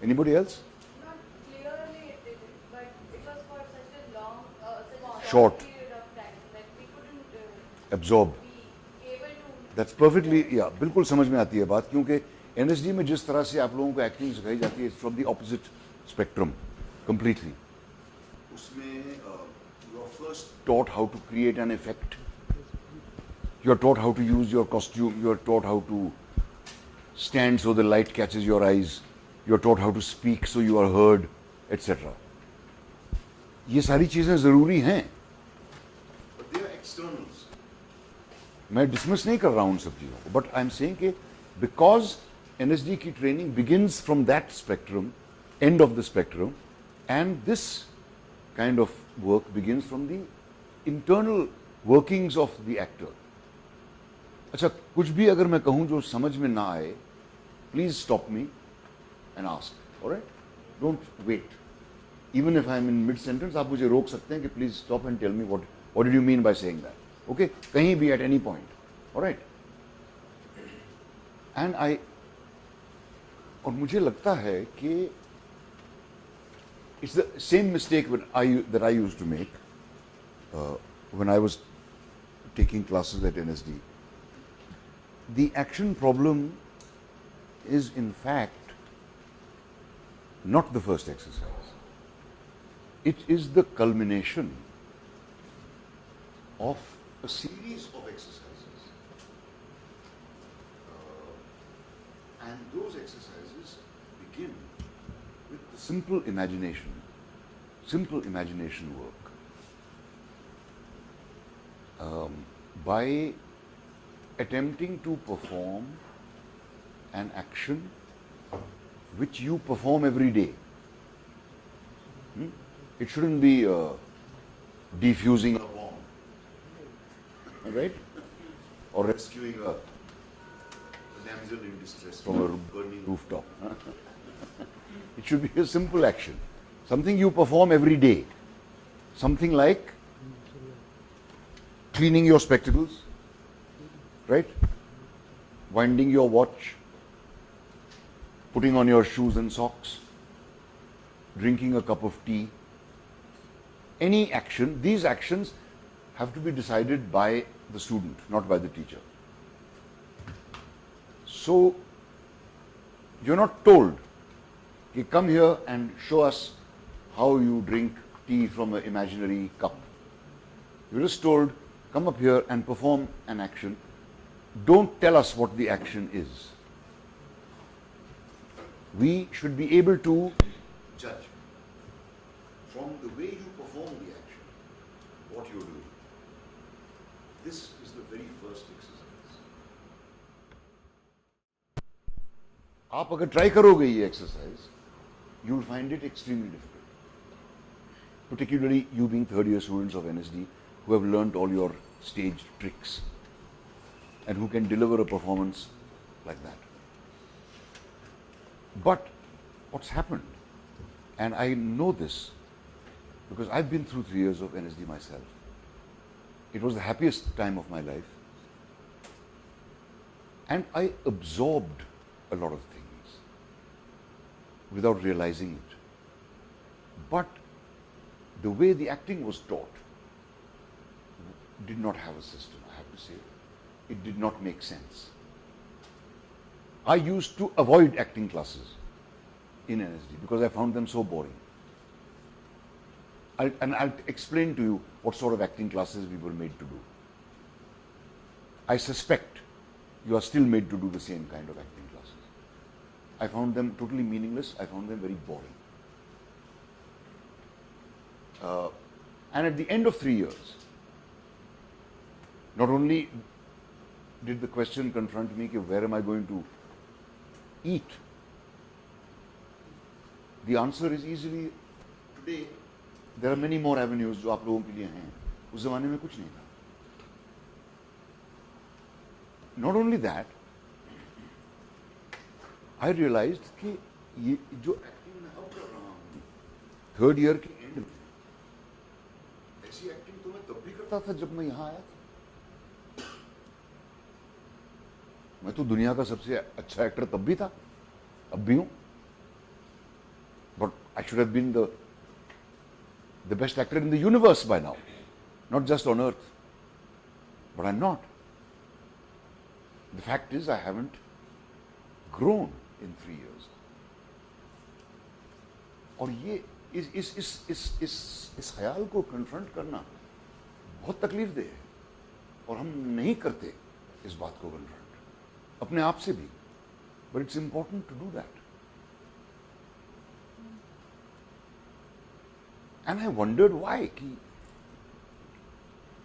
Anybody else? Not clearly it didn't, but it was for such a long, such a Short. period of time that we couldn't Absorb. be able to. That's perfectly, yeah, बिल्कुल समझ में आती है बात, क्योंकि NSD में जिस तरह से आप लोगों को एक्टिंग सिखाई जाती है from the opposite spectrum completely. उसमें you are first taught how to create an effect. You are taught how to use your costume. You are taught how to stand so the light catches your eyes. You are taught how to speak so you are heard, etc. ये सारी चीजें जरूरी हैं. But they are externals. मैं dismiss नहीं कर रहा हूं उन सब चीजों को, बट आई एम सेइंग कि बिकॉज एनएसडी की training begins from that spectrum, end of the spectrum, and this kind of work begins from the internal workings of the actor. अच्छा, कुछ भी अगर मैं कहूं जो समझ में ना आए, please stop me and ask. Alright, don't wait. Even if I am in mid sentence, आप मुझे रोक सकते हैं कि please stop and tell me what did you mean by saying that. Okay, कहीं भी at any point, all right. And और मुझे लगता है कि it's the same mistake that I used to make when I was taking classes at NSD. The action problem is in fact not the first exercise. It is the culmination of a series of exercises, and those exercises begin with the simple imagination work. By attempting to perform an action which you perform every day. It shouldn't be defusing a bomb. Right? Or rescuing a damsel in distress from a burning rooftop. It should be a simple action. Something you perform every day. Something like cleaning your spectacles, right? Winding your watch, putting on your shoes and socks, drinking a cup of tea. Any action, these actions have to be decided by the student, not by the teacher. So you're not told, you come here and show us how you drink tea from an imaginary cup. You're just told, come up here and perform an action. Don't tell us what the action is. We should be able to judge from the way you perform the action what you're doing. This is the very first exercise. आप अगर try करोगे ये exercise, you will find it extremely difficult. Particularly you being third-year students of NSD who have learnt all your stage tricks and who can deliver a performance like that. But what's happened, and I know this because I've been through 3 years of NSD myself. It was the happiest time of my life. And I absorbed a lot of things without realizing it. But the way the acting was taught did not have a system, I have to say. It did not make sense. I used to avoid acting classes in NSD because I found them so boring. I'll explain to you what sort of acting classes we were made to do. I suspect you are still made to do the same kind of acting classes. I found them totally meaningless. I found them very boring. And at the end of 3 years, not only did the question confront me, where am I going to eat? The answer is easily, today, there are many more avenues जो आप लोगों के लिए हैं. उस जमाने में कुछ नहीं था. Not only that, I realized कि ये जो एक्टिंग मैं अब कर रहा हूँ, थर्ड ईयर के एंड में, ऐसी एक्टिंग तो मैं तब भी करता था जब मैं यहाँ आया था. मैं तो दुनिया का सबसे अच्छा एक्टर तब भी था, अब भी हूँ. I should have been the best actor in the universe by now, not just on earth. But I'm not. The fact is, I haven't grown in 3 years. और ये इस ख्याल को कन्फ्रंट करना बहुत तकलीफ दे है, और हम नहीं करते इस बात को कन्फ्रंट अपने आप से भी. But it's important to do that. And I wondered why कि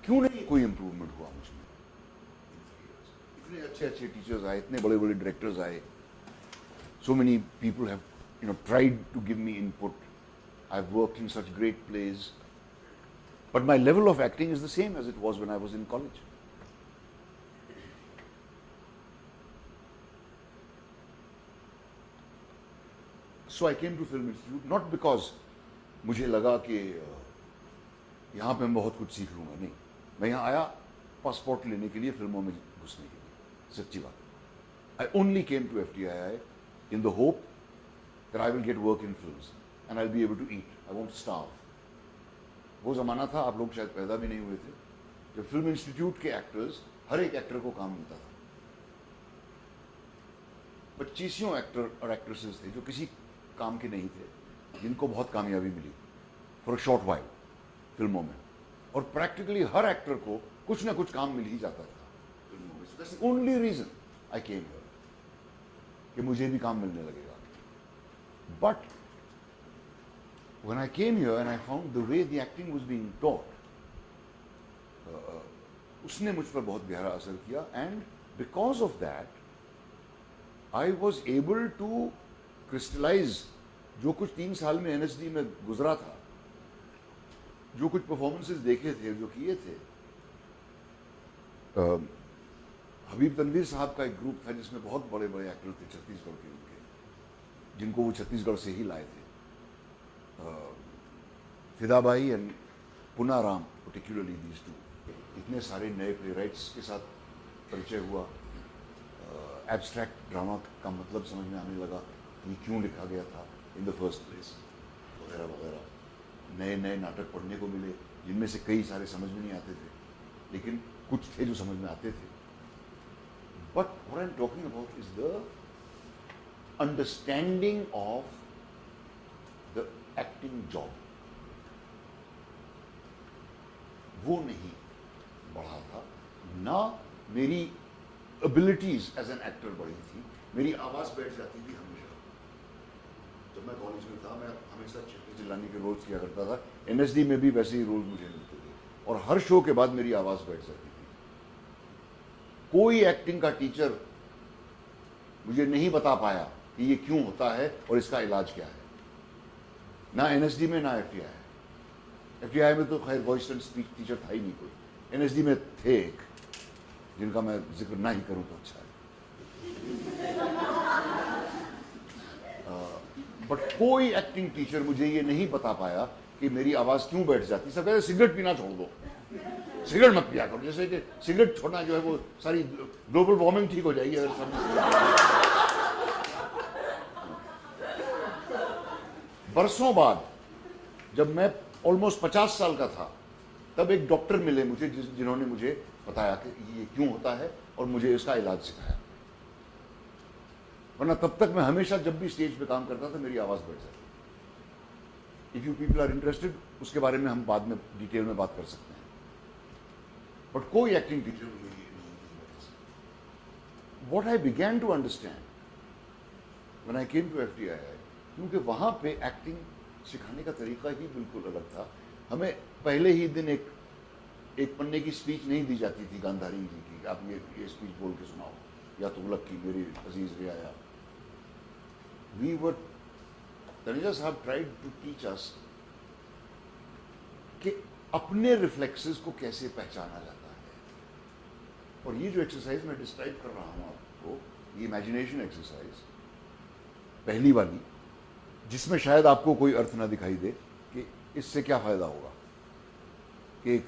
क्यों नहीं कोई इंप्रूवमेंट हुआ मुझमें. इतने अच्छे अच्छे टीचर्स आए, इतने बड़े बड़े डायरेक्टर्स आए, so many people have tried to give me input. I've worked in such great plays, but my level of acting is the same as it was when I was in college. So I came to Film Institute not because मुझे लगा कि यहाँ पे मैं बहुत कुछ सीख लूँगा, नहीं. मैं यहाँ आया पासपोर्ट लेने के लिए, फिल्मों में घुसने के लिए, सच्ची बात. I only came to FTII in the hope that I will get work in films and I'll be able to eat. I won't starve. वो ज़माना था, आप लोग शायद पैदा भी नहीं हुए थे, जब फिल्म इंस्टीट्यूट के एक्टर्स, हर एक एक्टर को काम मिलता था. 25 एक्टर और एक्ट्रेसेस थे जो किसी काम के नहीं थे, जिनको बहुत कामयाबी मिली फॉर अ शॉर्ट वाइल फिल्मों में. और प्रैक्टिकली हर एक्टर को कुछ ना कुछ काम मिल ही जाता था फिल्मों में. That's the only reason I came here, कि मुझे भी काम मिलने लगेगा. But when I came here and I found the way the acting was being taught, उसने मुझ पर बहुत गहरा असर किया. And because of that, I was able to crystallize जो कुछ 3 साल में NSD में गुजरा था, जो कुछ परफॉर्मेंसेस देखे थे, जो किए थे. हबीब तनवीर साहब का एक ग्रुप था जिसमें बहुत बड़े बड़े एक्टर थे छत्तीसगढ़ के, उनके, जिनको वो छत्तीसगढ़ से ही लाए थे. Fidabai and Punaram particularly these two. इतने सारे नए प्ले राइट्स के साथ परिचय हुआ. एब्स्ट्रैक्ट ड्रामा का मतलब समझ में आने लगा, ये क्यों लिखा गया था इन द फर्स्ट प्लेस, वगैरह वगैरह. नए नए नाटक पढ़ने को मिले, जिनमें से कई सारे समझ में नहीं आते थे, लेकिन कुछ थे जो समझ में आते थे. But what I am talking about is the understanding of the acting job. वो नहीं बढ़ा था, ना मेरी एबिलिटीज एज एन एक्टर बढ़ी थी. मेरी आवाज बैठ जाती थी हमेशा. जब मैं कॉलेज में था, मैं हमेशा चिल्लाने चिल्लाने के रोल्स किया करता था. NSD में भी वैसे ही रोल्स मुझे मिलते थे, और हर शो के बाद मेरी आवाज बैठ जाती थी. कोई एक्टिंग का टीचर मुझे नहीं बता पाया कि ये क्यों होता है और इसका इलाज क्या है, ना NSD में ना FTI में तो खैर वॉइस एंड स्पीच टीचर था ही नहीं कोई. NSD में थे एक, जिनका मैं जिक्र ना ही करूं तो अच्छा है. बट कोई एक्टिंग टीचर मुझे ये नहीं बता पाया कि मेरी आवाज क्यों बैठ जाती. सब कहते सिगरेट पीना छोड़ दो, सिगरेट मत पिया करो, जैसे कि सिगरेट छोड़ना जो है वो सारी ग्लोबल वार्मिंग ठीक हो जाएगी अगर सब. बरसों बाद जब मैं ऑलमोस्ट 50 साल का था, तब एक डॉक्टर मिले मुझे जिन्होंने मुझे बताया कि ये क्यों होता है और मुझे इसका इलाज सिखाया. वरना तब तक मैं हमेशा जब भी स्टेज पे काम करता था मेरी आवाज बैठ जाती. If you people are interested, उसके बारे में हम बाद में डिटेल में बात कर सकते हैं. बट कोई एक्टिंग टीचर मुझे ये नहीं बता सकता. What I began to understand when I came to FTI, क्योंकि वहां पे एक्टिंग सिखाने का तरीका ही बिल्कुल अलग था. हमें पहले ही दिन एक पन्ने की स्पीच नहीं दी जाती थी गांधारी जी की, आप ये स्पीच बोल के सुनाओ, या तुगलक की मेरी अजीज रियाया. वी वर तनुजा साहब ट्राइड टू टीच अस कि अपने रिफ्लेक्सेस को कैसे पहचाना जाता है. और ये जो एक्सरसाइज मैं डिस्क्राइब कर रहा हूं आपको, ये इमेजिनेशन एक्सरसाइज पहली वाली, जिसमें शायद आपको कोई अर्थ ना दिखाई दे कि इससे क्या फायदा होगा, कि एक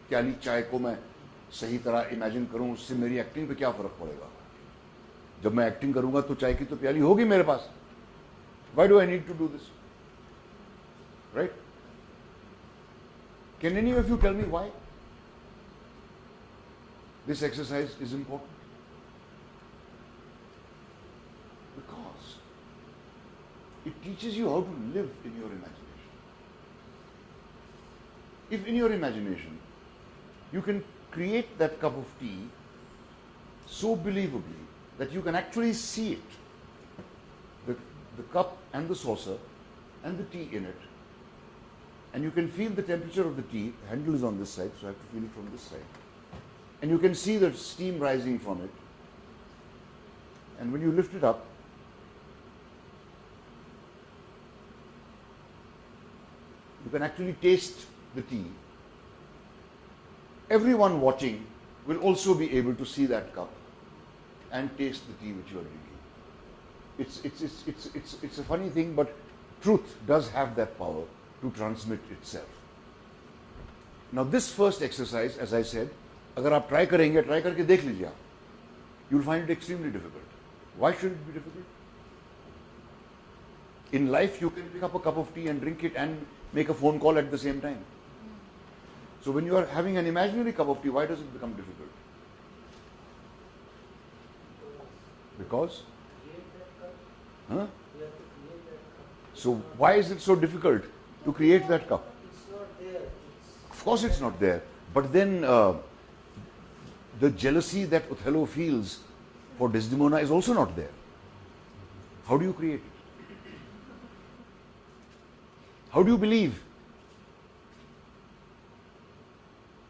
प्याली चाय को मैं सही तरह इमेजिन करूं, उससे मेरी एक्टिंग पे क्या फर्क पड़ेगा. जब मैं एक्टिंग करूंगा तो चाय की तो प्याली होगी मेरे पास. Why do I need to do this. Right? Can any of you tell me why this exercise is important? Because it teaches you how to live in your imagination. If in your imagination you can create that cup of tea so believably that you can actually see it, the cup and the saucer and the tea in it, and you can feel the temperature of the tea. The handle is on this side, so I have to feel it from this side. And you can see the steam rising from it. And when you lift it up, you can actually taste the tea. Everyone watching will also be able to see that cup and taste the tea which you are drinking. It's a funny thing, but truth does have that power to transmit itself. Now this first exercise, as I said, अगर आप try करेंगे, try करके देख लीजिए आप, you'll find it extremely difficult. Why should it be difficult? In life, you can pick up a cup of tea and drink it and make a phone call at the same time. So when you are having an imaginary cup of tea, why does it become difficult? Because? Huh? So why is it so difficult to create that cup? It's not there. Of course it's not there. But then the jealousy that Othello feels for Desdemona is also not there. How do you create it? How do you believe?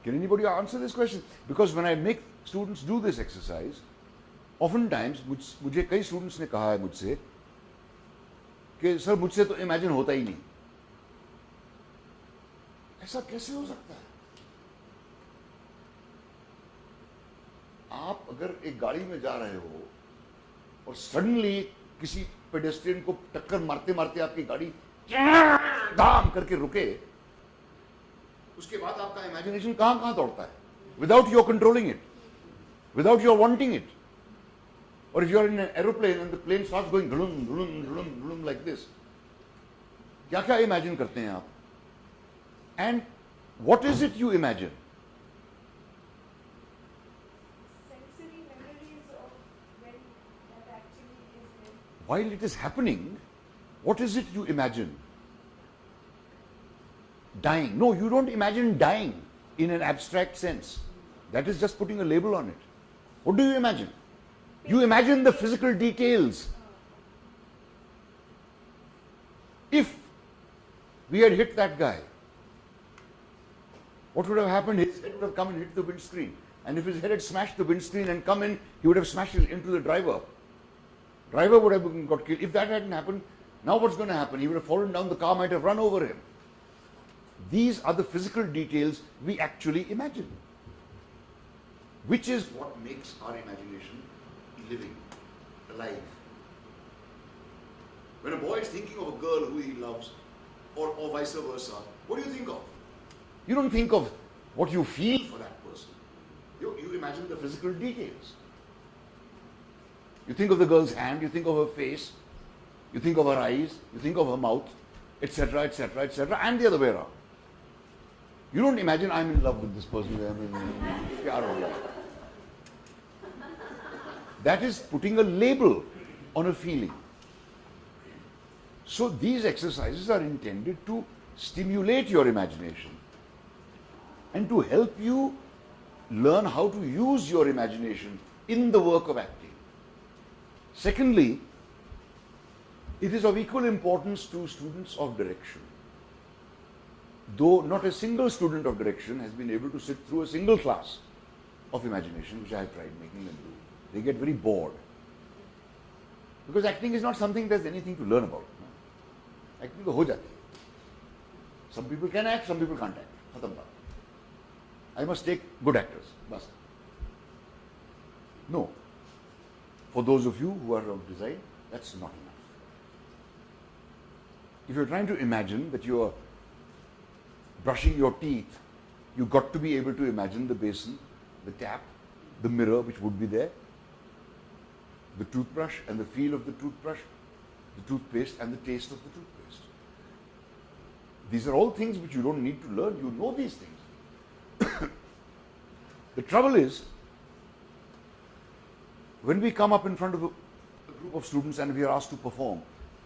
Can anybody answer this question? Because when I make students do this exercise, oftentimes मुझे कई students ने कहा है मुझसे कि sir मुझसे तो imagine होता ही नहीं. ऐसा कैसे हो सकता है? आप अगर एक गाड़ी में जा रहे हो और सडनली किसी पेडेस्ट्रियन को टक्कर मारते मारते आपकी गाड़ी दाम करके रुके, उसके बाद आपका इमेजिनेशन कहां कहां दौड़ता है, without your controlling it, without your wanting it. Or if you are in an aeroplane and the plane starts going dhulum, dhulum, dhulum, dhulum like this, क्या क्या imagine करते हैं आप? And what is it you imagine? Sensory memories of when that actually is there. While it is happening, what is it you imagine? Dying. No, you don't imagine dying in an abstract sense. That is just putting a label on it. What do you imagine? You imagine the physical details. If we had hit that guy, what would have happened? His head would have come and hit the windscreen. And if his head had smashed the windscreen and come in, he would have smashed it into the driver. Driver would have got killed. If that hadn't happened, now what's going to happen? He would have fallen down, the car might have run over him. These are the physical details we actually imagine, which is what makes our imagination living, alive. When a boy is thinking of a girl who he loves, or vice versa, what do you think of? You don't think of what you feel for that person. You imagine the physical details. You think of the girl's hand, you think of her face, you think of her eyes, you think of her mouth, etc., etc., etc., and the other way around. You don't imagine I'm in love with this person. प्यार हो गया. That is putting a label on a feeling. So these exercises are intended to stimulate your imagination and to help you learn how to use your imagination in the work of acting. Secondly, it is of equal importance to students of direction. Though not a single student of direction has been able to sit through a single class of imagination, which I have tried making them do. They get very bored. Because acting is not something there's anything to learn about. No? Acting to ho jati hai. Some people can act, some people can't act. Khatam baat. I must take good actors. Bas. No. For those of you who are of design, that's not enough. If you're trying to imagine that you are brushing your teeth, you've got to be able to imagine the basin, the tap, the mirror which would be there, the toothbrush and the feel of the toothbrush, the toothpaste and the taste of the toothpaste. These are all things which you don't need to learn. You know these things. The trouble is, when we come up in front of a group of students and we are asked to perform,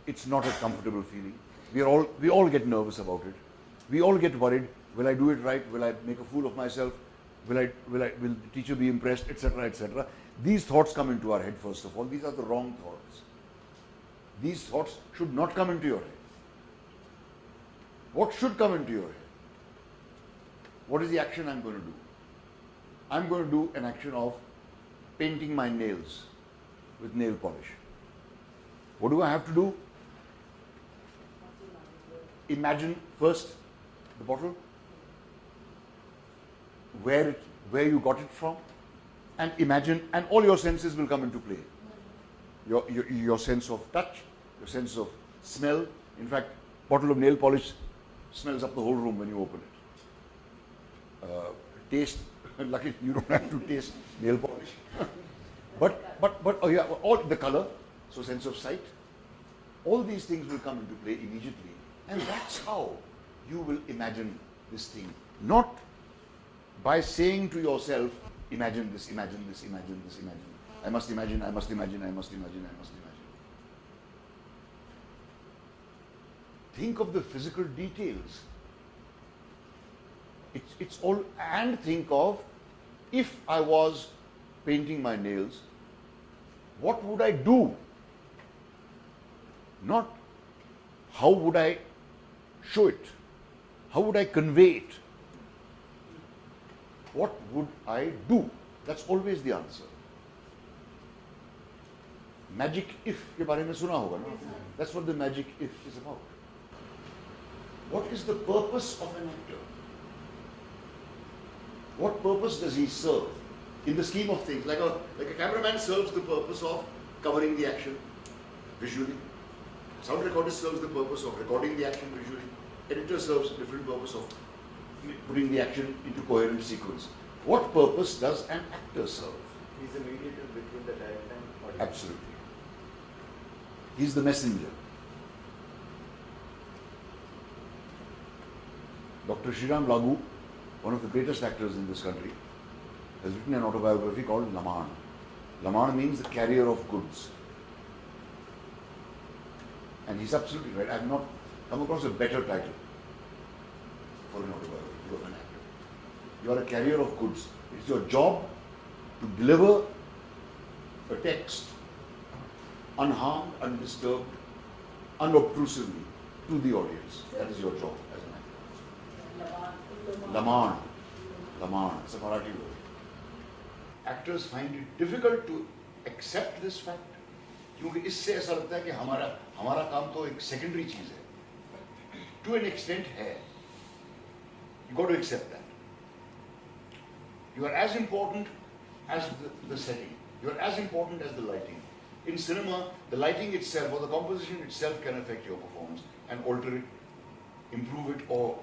it's not a comfortable feeling. We all get nervous about it. We all get worried. Will I do it right? Will I make a fool of myself? Will the teacher be impressed, etc., etc. These thoughts come into our head first of all. These are the wrong thoughts. These thoughts should not come into your head. What should come into your head? What is the action I'm going to do? I'm going to do an action of painting my nails with nail polish. What do I have to do? Imagine first the bottle, where you got it from, and imagine, and all your senses will come into play. Your sense of touch, your sense of smell. In fact, bottle of nail polish smells up the whole room when you open it. Taste, lucky you don't have to taste nail polish. but oh yeah, all the color, so sense of sight, all these things will come into play immediately, and that's how you will imagine this thing. Not by saying to yourself, imagine this, imagine this, imagine this, imagine. I must imagine, I must imagine, I must imagine, I must imagine. Think of the physical details. It's all, and think of, if I was painting my nails, what would I do? Not how would I show it? How would I convey it? What would I do? That's always the answer. Magic if के बारे में सुना होगा ना? That's what the magic if is about. What is the purpose of an actor? What purpose does he serve in the scheme of things? Like a cameraman serves the purpose of covering the action visually. Sound recorder serves the purpose of recording the action visually. Editor serves a different purpose of putting the action into coherent sequence. What purpose does an actor serve? He's a mediator between the director and audience. Absolutely. He's the messenger. Dr. Sriram Lagu, one of the greatest actors in this country, has written an autobiography called Laman. Laman means the carrier of goods. And he's absolutely right. I have not come across a better title for an autobiography of an actor. You are a carrier of goods. It's your job to deliver a text unharmed, undisturbed, unobtrusively to the audience. That is your job as an actor. Laman. Laman. It's a Marathi word. Actors find it difficult to accept this fact. क्योंकि इससे ऐसा लगता है कि हमारा काम तो एक सेकेंडरी चीज है. To an extent है. You got to accept that. You are as important as the setting. You are as important as the lighting. In cinema, the lighting itself or the composition itself can affect your performance and alter it, improve it or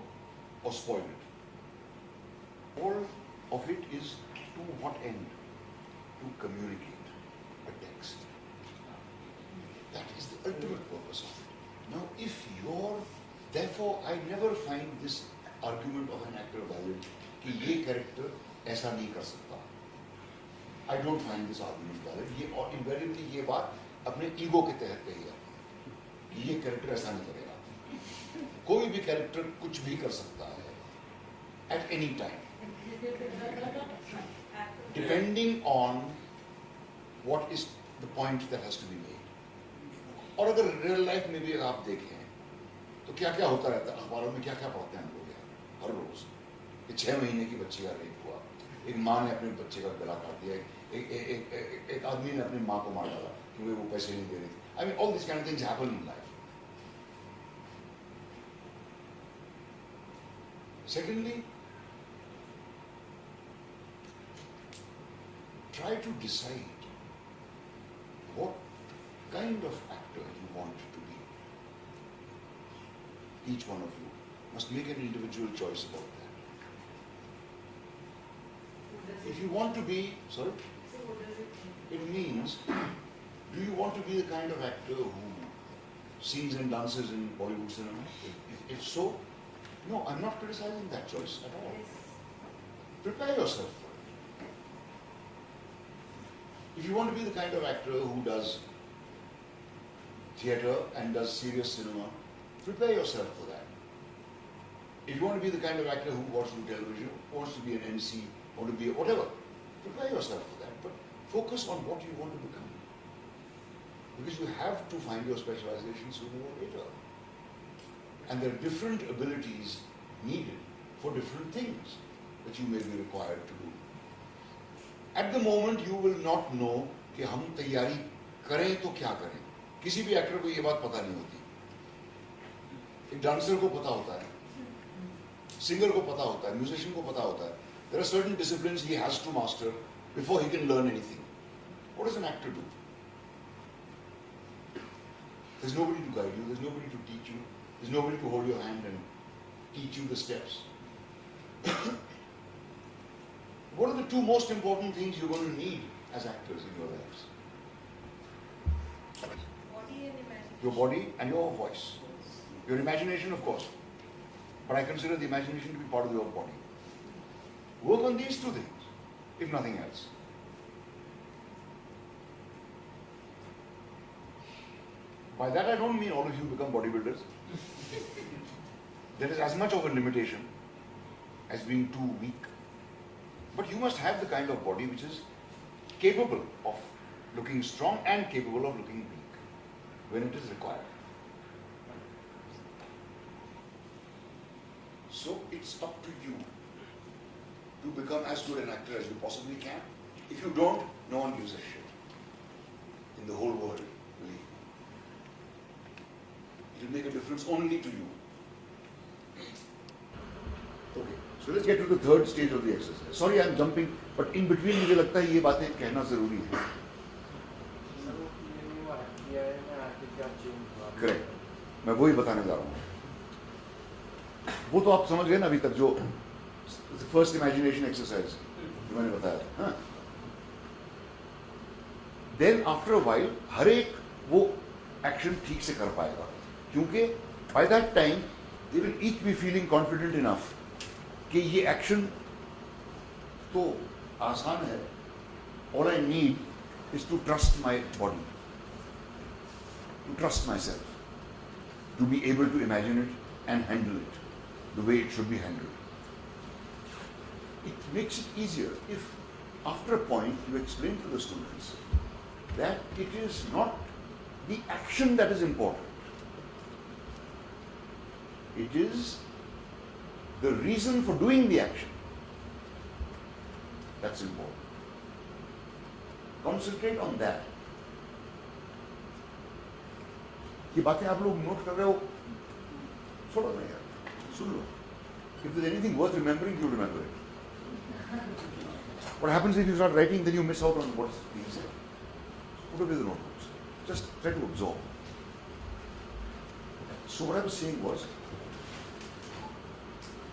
spoil it. All of it is to what end? To communicate a text. That is the ultimate purpose of it. Now, therefore, I never find this argument of an actor valid कि ये character ऐसा नहीं कर सकता. I don't find this argument valid. ये और invariably ये बात अपने ego के तहत कही जाती है. ये character ऐसा नहीं करेगा. कोई भी character कुछ भी कर सकता है at any time, depending on what is the point that has to be made. और अगर रियल लाइफ में भी आप देखें तो क्या क्या होता रहता है. अखबारों में क्या क्या पढ़ते हैं हम लोग हर रोज कि 6 महीने की बच्ची का रेप हुआ, एक माँ ने अपने बच्चे का गला काट दिया, एक आदमी ने अपनी माँ को मार डाला क्योंकि वो पैसे नहीं दे रही थी. I mean, all these kind of things happen in life. Secondly, try to decide what kind of actor you want to be. Each one of you must make an individual choice about that. If you want to be, sorry? It means, do you want to be the kind of actor who sings and dances in Bollywood cinema? If so, No, I'm not criticizing that choice at all. Prepare yourself for it. If you want to be the kind of actor who does theatre and does serious cinema, prepare yourself for that. If you want to be the kind of actor who wants to do television, wants to be an MC, want to be whatever, prepare yourself for that. But focus on what you want to become. Because you have to find your specialization sooner or later. And there are different abilities needed for different things that you may be required to do. At the moment, you will not know कि हम तैयारी करें तो क्या करें. किसी भी actor को ये बात पता नहीं होती. एक डांसर को पता होता है, सिंगर को पता होता है, म्यूजिशियन को पता होता है. There are certain disciplines he has to master before he can learn anything. What does an actor do? There's nobody to guide you, there's nobody to teach you, there's nobody to hold your hand and teach you the steps. What are the two most important things you're going to need as actors in your lives? Body and imagination. Your body and your voice. Your imagination, of course. But I consider the imagination to be part of your body. Work on these two things, if nothing else. By that I don't mean all of you become bodybuilders. There is as much of a limitation as being too weak. But you must have the kind of body which is capable of looking strong and capable of looking weak when it is required. So it's up to you to become as good an actor as you possibly can. If you don't, no one gives a shit in the whole world, believe me. It will make a difference only to you. Okay, so let's get to the third stage of the exercise. Sorry, I'm jumping, but in between मुझे लगता है ये बातें कहना जरूरी है. Correct. मैं वही बताने जा रहा हूँ. वो तो आप समझ गए ना अभी तक जो फर्स्ट इमेजिनेशन एक्सरसाइज जो मैंने बताया. हाँ. Then after a while हर एक वो एक्शन ठीक से कर पाएगा क्योंकि by that time they will each be feeling confident enough कि ये एक्शन तो आसान है. All I need is to trust my body, to trust myself, to be able to imagine it and handle it the way it should be handled. It makes it easier if after a point you explain to the students that it is not the action that is important. It is the reason for doing the action that's important. Concentrate on that. ये बातें आप लोग note कर रहे हो, छोड़ो ना यार, सुन लो. If there's anything worth remembering, you'll remember it. What happens if you start writing, then you miss out on what's being said. Put away the notebooks. Just try to absorb. So what I was saying was,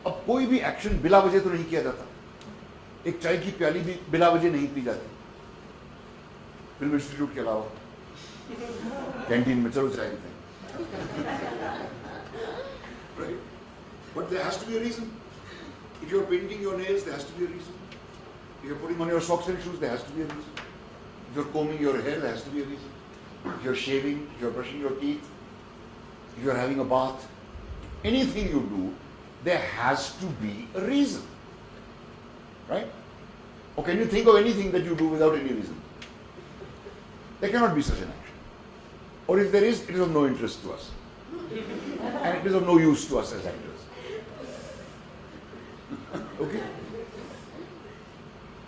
अब कोई भी action बिला वजह तो नहीं किया जाता. एक चाय की प्याली भी बिला वजह नहीं पी जाती. फिल्म इंस्टीट्यूट के अलावा कैंटीन में चलो चाय पीते हैं. Right? But there has to be a reason. If you're painting your nails, there has to be a reason. If you're putting on your socks and shoes, there has to be a reason. If you're combing your hair, there has to be a reason. If you're shaving, if you're brushing your teeth, if you're having a bath, anything you do, there has to be a reason. Right? Or can you think of anything that you do without any reason? There cannot be such an action. Or if there is, it is of no interest to us. And it is of no use to us as actors. Okay?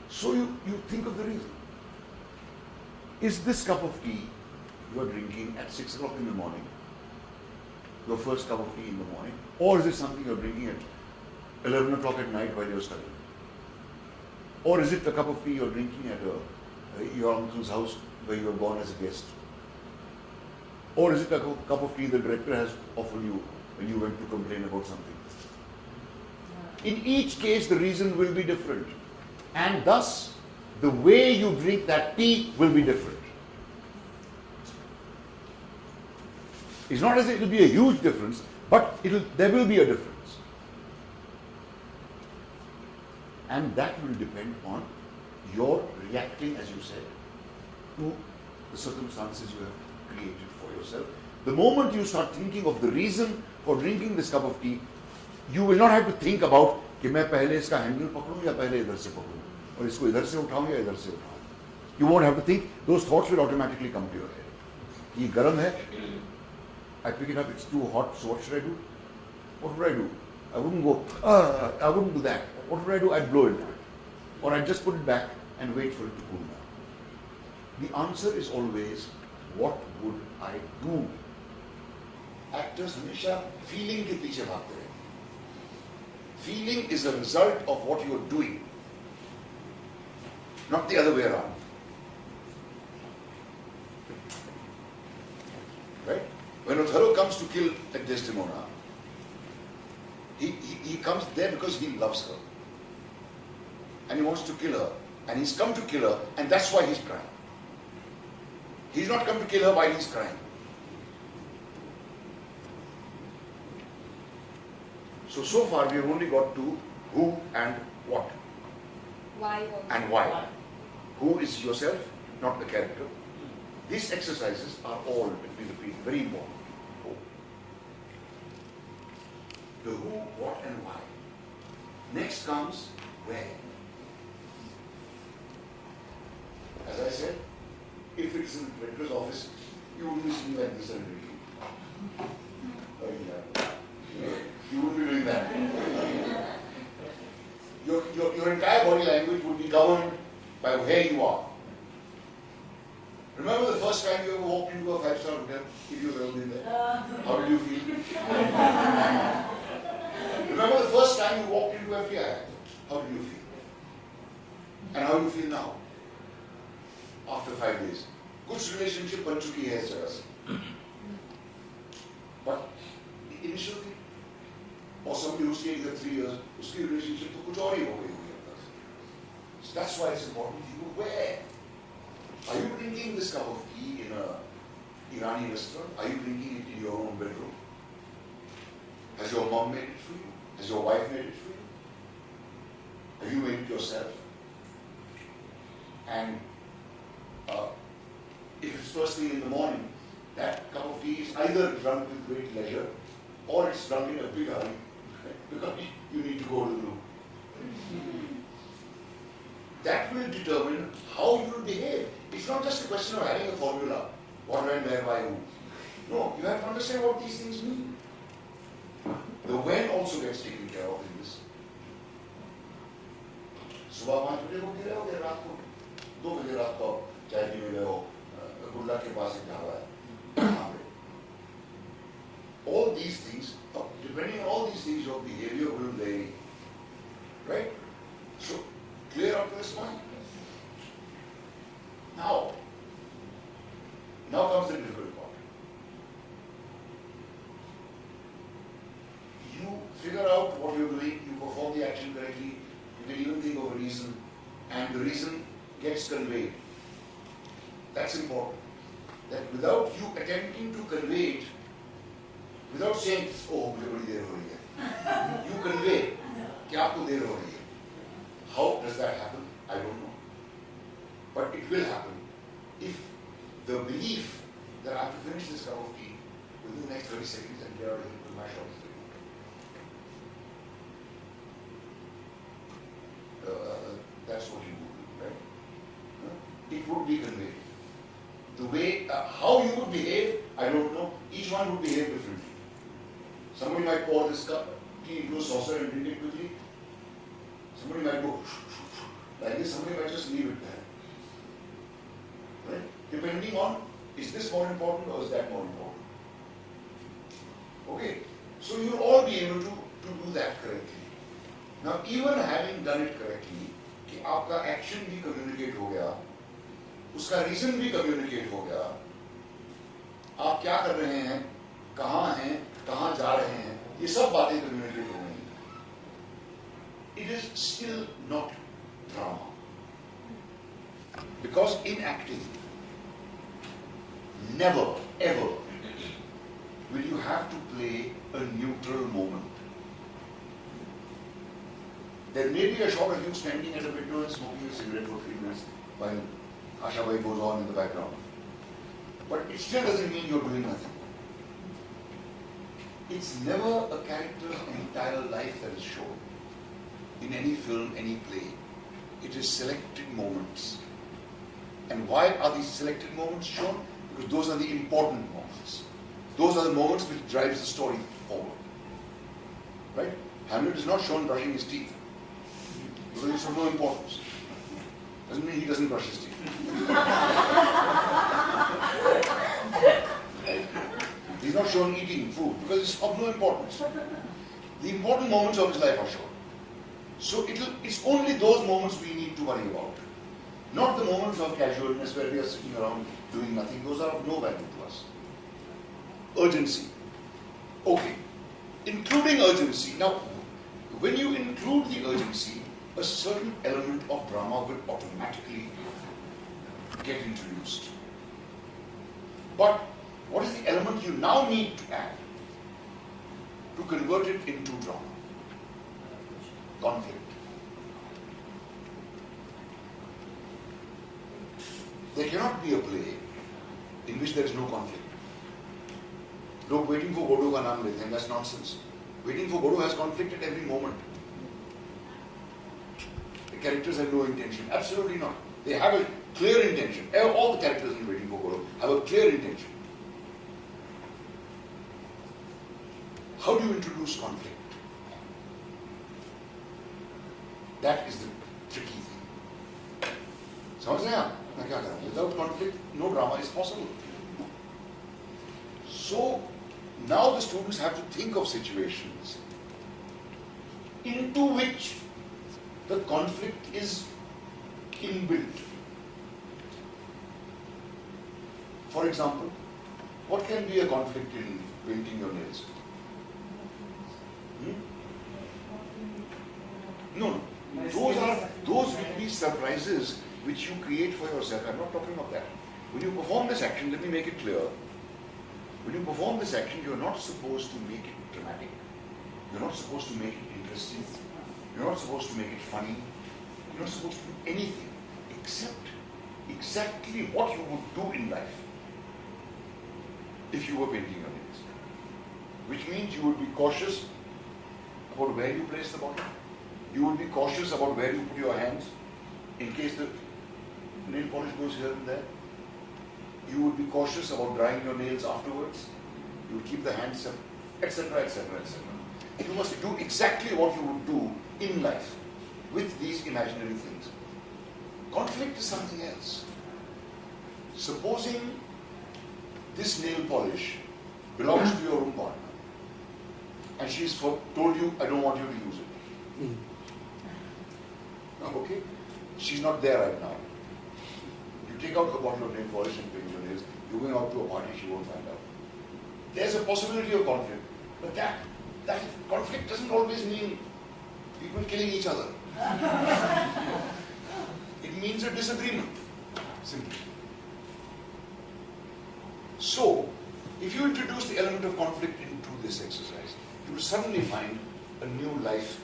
So you think of the reason. Is this cup of tea you are drinking at 6 o'clock in the morning, your first cup of tea in the morning, or is it something you are drinking at 11 o'clock at night while you are studying? Or is it a cup of tea you are drinking at your uncle's house where you have gone as a guest? Or is it a cup of tea the director has offered you when you went to complain about something? In each case, the reason will be different. And thus, the way you drink that tea will be different. It's not as if it will be a huge difference, but there will be a difference. And that will depend on your reacting, as you said, to the circumstances you have created for yourself. The moment you start thinking of the reason for drinking this cup of tea, you will not have to think about कि मैं पहले इसका handle पकड़ूं या पहले इधर से पकड़ूं और इसको इधर से उठाऊं या इधर से उठाऊं. You won't have to think. Those thoughts will automatically come to your head. कि गर्म है, I pick it up, it's too hot, so what should I do? What would I do? I wouldn't go, I wouldn't do that. What would I do? I'd blow into it. Or I'd just put it back and wait for it to cool down. The answer is always, what would I do? Actors हमेशा feeling के पीछे भागते हैं. Feeling is a result of what you are doing, not the other way around. Right? When Othello comes to kill Desdemona, he comes there because he loves her. And he wants to kill her. And he's come to kill her, and that's why he's crying. He's not come to kill her while he's crying. So far we have only got to who and what. Why also? And why. Who is yourself, not the character. These exercises are all, let me repeat, very important. The who, what and why. Next comes where. As I said, if it's in the editor's office, you wouldn't be sitting like this and reading. You wouldn't be doing that. Your entire body language would be governed by where you are. Remember the first time you ever walked into a 5-star hotel, if you've ever been there? How did you feel? Remember the first time you walked into FTI? How did you feel? And how do you feel now? After 5 days. कुछ relationship बन चुकी है इस जगह से. But initially, or somebody who stayed there 3 years, उसकी relationship तो कुछ और ही हो गई होगी अब तक. So that's why it's important to you where. Are you drinking this cup of tea in a Irani restaurant? Are you drinking it in your own bedroom? Has your mom made it for you? Has your wife made it for you? Have you made it yourself? And if it's first thing in the morning, that cup of tea is either drunk with great leisure or it's drunk in a big hurry because you need to go to the loo. That will determine how you will behave. It's not just a question of having a formula, what, when, where, why, who. No, you have to understand what these things mean. The when also gets taken care of in this. सुबह 5 बजे को गिरे हो गए रात को 2 बजे रात को चाय पीने गए हो गुल्ला के पास एक ढाबा है. All these things, depending on all these things, your behavior will vary. Right? So, clear up to this point? Now comes the difficult part. You figure out what you're doing, you perform the action correctly, you can even think of a reason, and the reason gets conveyed. That's important. That without you attempting to convey it, without saying, oh, मुझे बड़ी देर हो रही है, you convey कि आपको देर हो रही है. How does that happen? I don't know. But it will happen if the belief that I have to finish this cup of tea within the next 30 seconds and get out of here with my shop is that's what you would do, right? It would be conveyed. The way, how you would behave, I don't know. Each one would behave differently. Somebody might pour this cup tea into a saucer and drink it quickly. Somebody might go like this, somebody might just leave it there. Right? Depending on, is this more important or is that more important? Okay, so you'll all be able to do that correctly. Now, even having done it correctly, कि आपका action भी communicate हो गया, उसका reason भी communicate हो गया, आप क्या कर रहे हैं, कहाँ जा रहे हैं, ये सब बातें communicate हो गई. It is still not drama. Because in acting, never, ever will you have to play a neutral moment. There may be a shot of you standing at a window and smoking a cigarette for 3 minutes while Asha Bhai goes on in the background. But it still doesn't mean you're doing nothing. It's never a character's entire life that is shown. In any film, any play, it is selected moments. And why are these selected moments shown? Because those are the important moments. Those are the moments which drives the story forward. Right? Hamlet is not shown brushing his teeth. Because it's of no importance. Doesn't mean he doesn't brush his teeth. He's not shown eating food because it's of no importance. The important moments of his life are shown. So it's only those moments we need to worry about. Not the moments of casualness where we are sitting around doing nothing. Those are of no value to us. Urgency. Okay. Including urgency. Now, when you include the urgency, a certain element of drama will automatically get introduced. But what is the element you now need to add to convert it into drama? Conflict. There cannot be a play in which there is no conflict. Look, Waiting for Godot ka naam lete hain, that's nonsense. Waiting for Godot has conflict at every moment. The characters have no intention. Absolutely not. They have a clear intention. All the characters in Waiting for Godot have a clear intention. How do you introduce conflict? That is the tricky thing. समझ रहे हैं आप? मैं क्या करूँ? Without conflict, no drama is possible. So now the students have to think of situations into which the conflict is inbuilt. For example, what can be a conflict in painting your nails? No. Those will be surprises which you create for yourself. I'm not talking of that. When you perform this action, let me make it clear. When you perform this action, you're not supposed to make it dramatic. You're not supposed to make it interesting. You're not supposed to make it funny. You're not supposed to do anything except exactly what you would do in life if you were painting your nails. Which means you would be cautious about where you place the bottle. You would be cautious about where you put your hands in case the nail polish goes here and there. You would be cautious about drying your nails afterwards. You would keep the hands up, etc., etc., etc. You must do exactly what you would do in life with these imaginary things. Conflict is something else. Supposing this nail polish belongs to your room partner and she's told you, I don't want you to use it. Okay? She's not there right now. You take out the bottle of nail polish and paint your nails. You're going out to a party, she won't find out. There's a possibility of conflict. But that conflict doesn't always mean people killing each other. It means a disagreement. Simply. So, if you introduce the element of conflict into this exercise, you will suddenly find a new life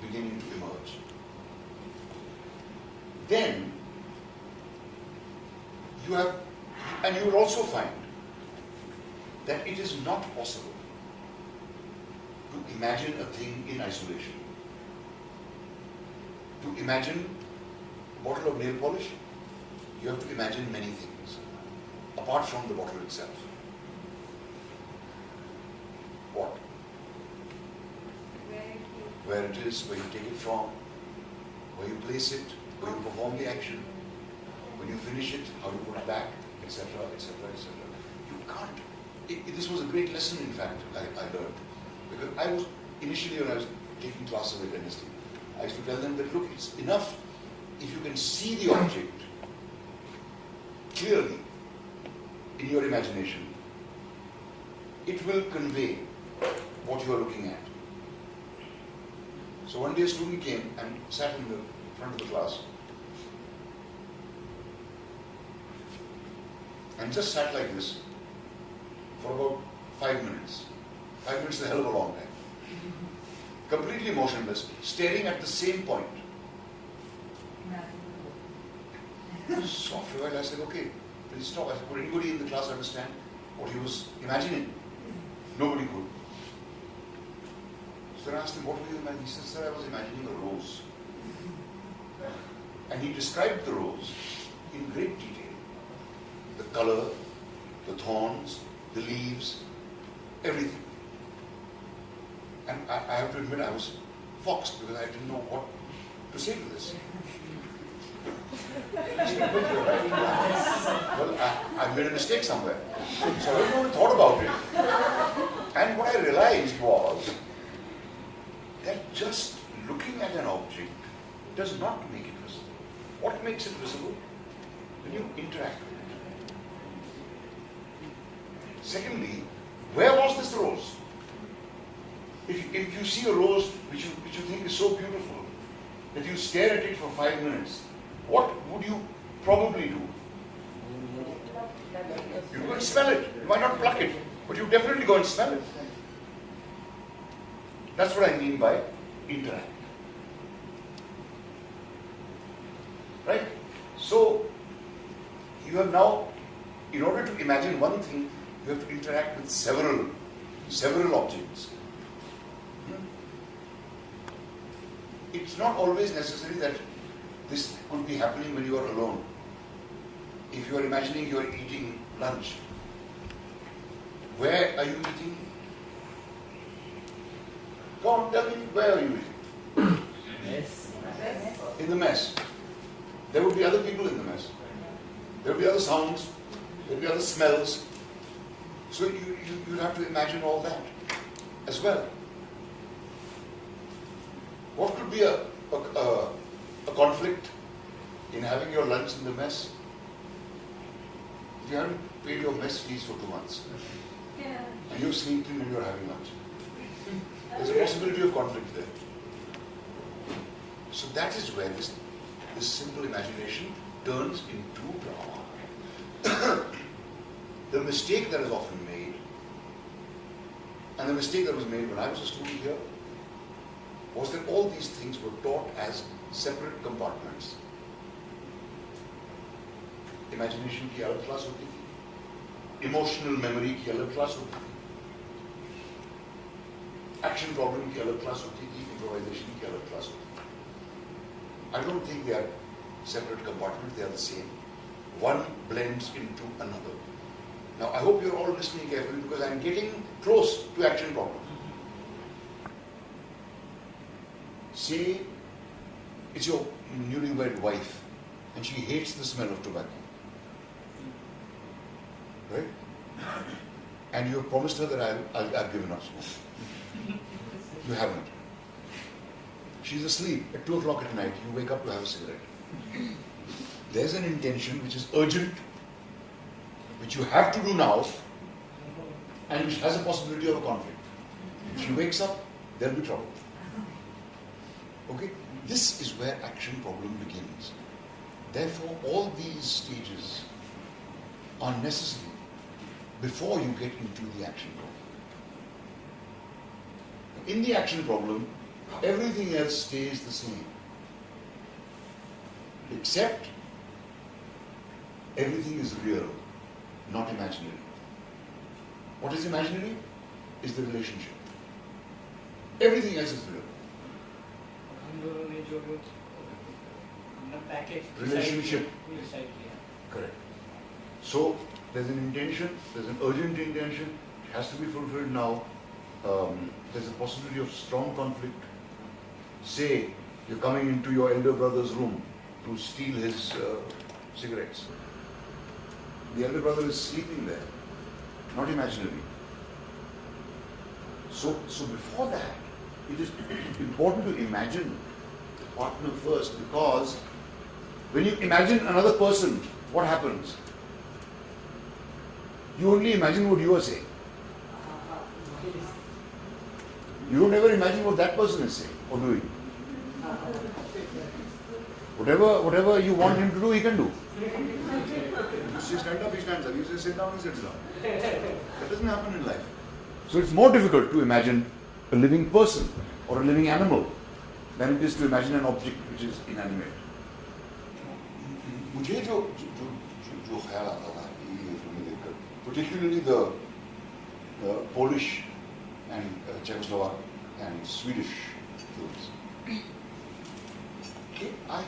beginning to emerge. Then, you will also find that it is not possible to imagine a thing in isolation. To imagine a bottle of nail polish, you have to imagine many things, apart from the bottle itself. What? Where it is, where you take it from, where you place it, where you perform the action, when you finish it, how you put it back, etc., etc., etc. You can't. This was a great lesson, in fact, I learned. Because I was, initially when I was taking classes at NST, I used to tell them that, look, it's enough if you can see the object clearly in your imagination. It will convey what you are looking at. So one day a student came and sat in the front of the class and just sat like this for about 5 minutes. 5 minutes is a hell of a long time. completely motionless, staring at the same point. So after a while I said, okay, please stop. I said, could anybody in the class understand what he was imagining? Nobody could. So I asked him, what were you imagining? He said, sir, I was imagining a rose. And he described the rose in great detail. The color, the thorns, the leaves, everything. And I have to admit I was foxed because I didn't know what to say to this. Well, I made a mistake somewhere. So I went and thought about it. And what I realized was that just looking at an object does not make it visible. What makes it visible? When you interact with it. Secondly, where was this rose? If you see a rose which you think is so beautiful that you stare at it for 5 minutes, what would you probably do? You go and smell it. You might not pluck it, but you definitely go and smell it. That's what I mean by interact. Right? So, you have now, in order to imagine one thing, you have to interact with several objects. It's not always necessary that this could be happening when you are alone. If you are imagining you are eating lunch, where are you eating? Go on, tell me, where are you eating? Yes. In the mess. There will be other people in the mess. There will be other sounds. There will be other smells. So you have to imagine all that as well. What could be a conflict in having your lunch in the mess? You haven't paid your mess fees for 2 months. Yeah. And you've sneaked in and you're having lunch. There's a possibility of conflict there. So that is where this simple imagination turns into drama. The mistake that is often made, and the mistake that was made when I was a student here, was that all these things were taught as separate compartments. Imagination की अलग class होती थी, emotional memory की अलग class होती थी, action problem की अलग क्लास होती थी, improvisation की अलग क्लास होती थी. I don't think they are separate compartments, they are the same. One blends into another. Now I hope you're all listening carefully because I'm getting close to action problem. Say it's your newlywed wife and she hates the smell of tobacco. Right? And you have promised her that I've given up smoking. You haven't. She's asleep at 2 o'clock at night. You wake up to have a cigarette. There's an intention which is urgent, which you have to do now, and which has a possibility of a conflict. If she wakes up, there'll be trouble. Okay? This is where action problem begins. Therefore, all these stages are necessary before you get into the action problem. In the action problem, everything else stays the same. Except everything is real, not imaginary. What is imaginary? Is the relationship. Everything else is real. Relationship. Correct. So there's an intention, there's an urgent intention, it has to be fulfilled now. There's a possibility of strong conflict. Say you're coming into your elder brother's room to steal his cigarettes. The elder brother is sleeping there, not imaginary. So before that, it is important to imagine the partner first, because when you imagine another person, what happens? You only imagine what you are saying. You don't ever imagine what that person is saying or doing. Whatever you want him to do, he can do. You say stand up, he stands up. You say sit down, he sits down. That doesn't happen in life. So it's more difficult to imagine a living person or a living animal than it is to imagine an object which is inanimate. मुझे जो जो जो जो, जो ख्याल आता था ये फिल्में देखकर, particularly the Polish and Czechoslovak and Swedish films, I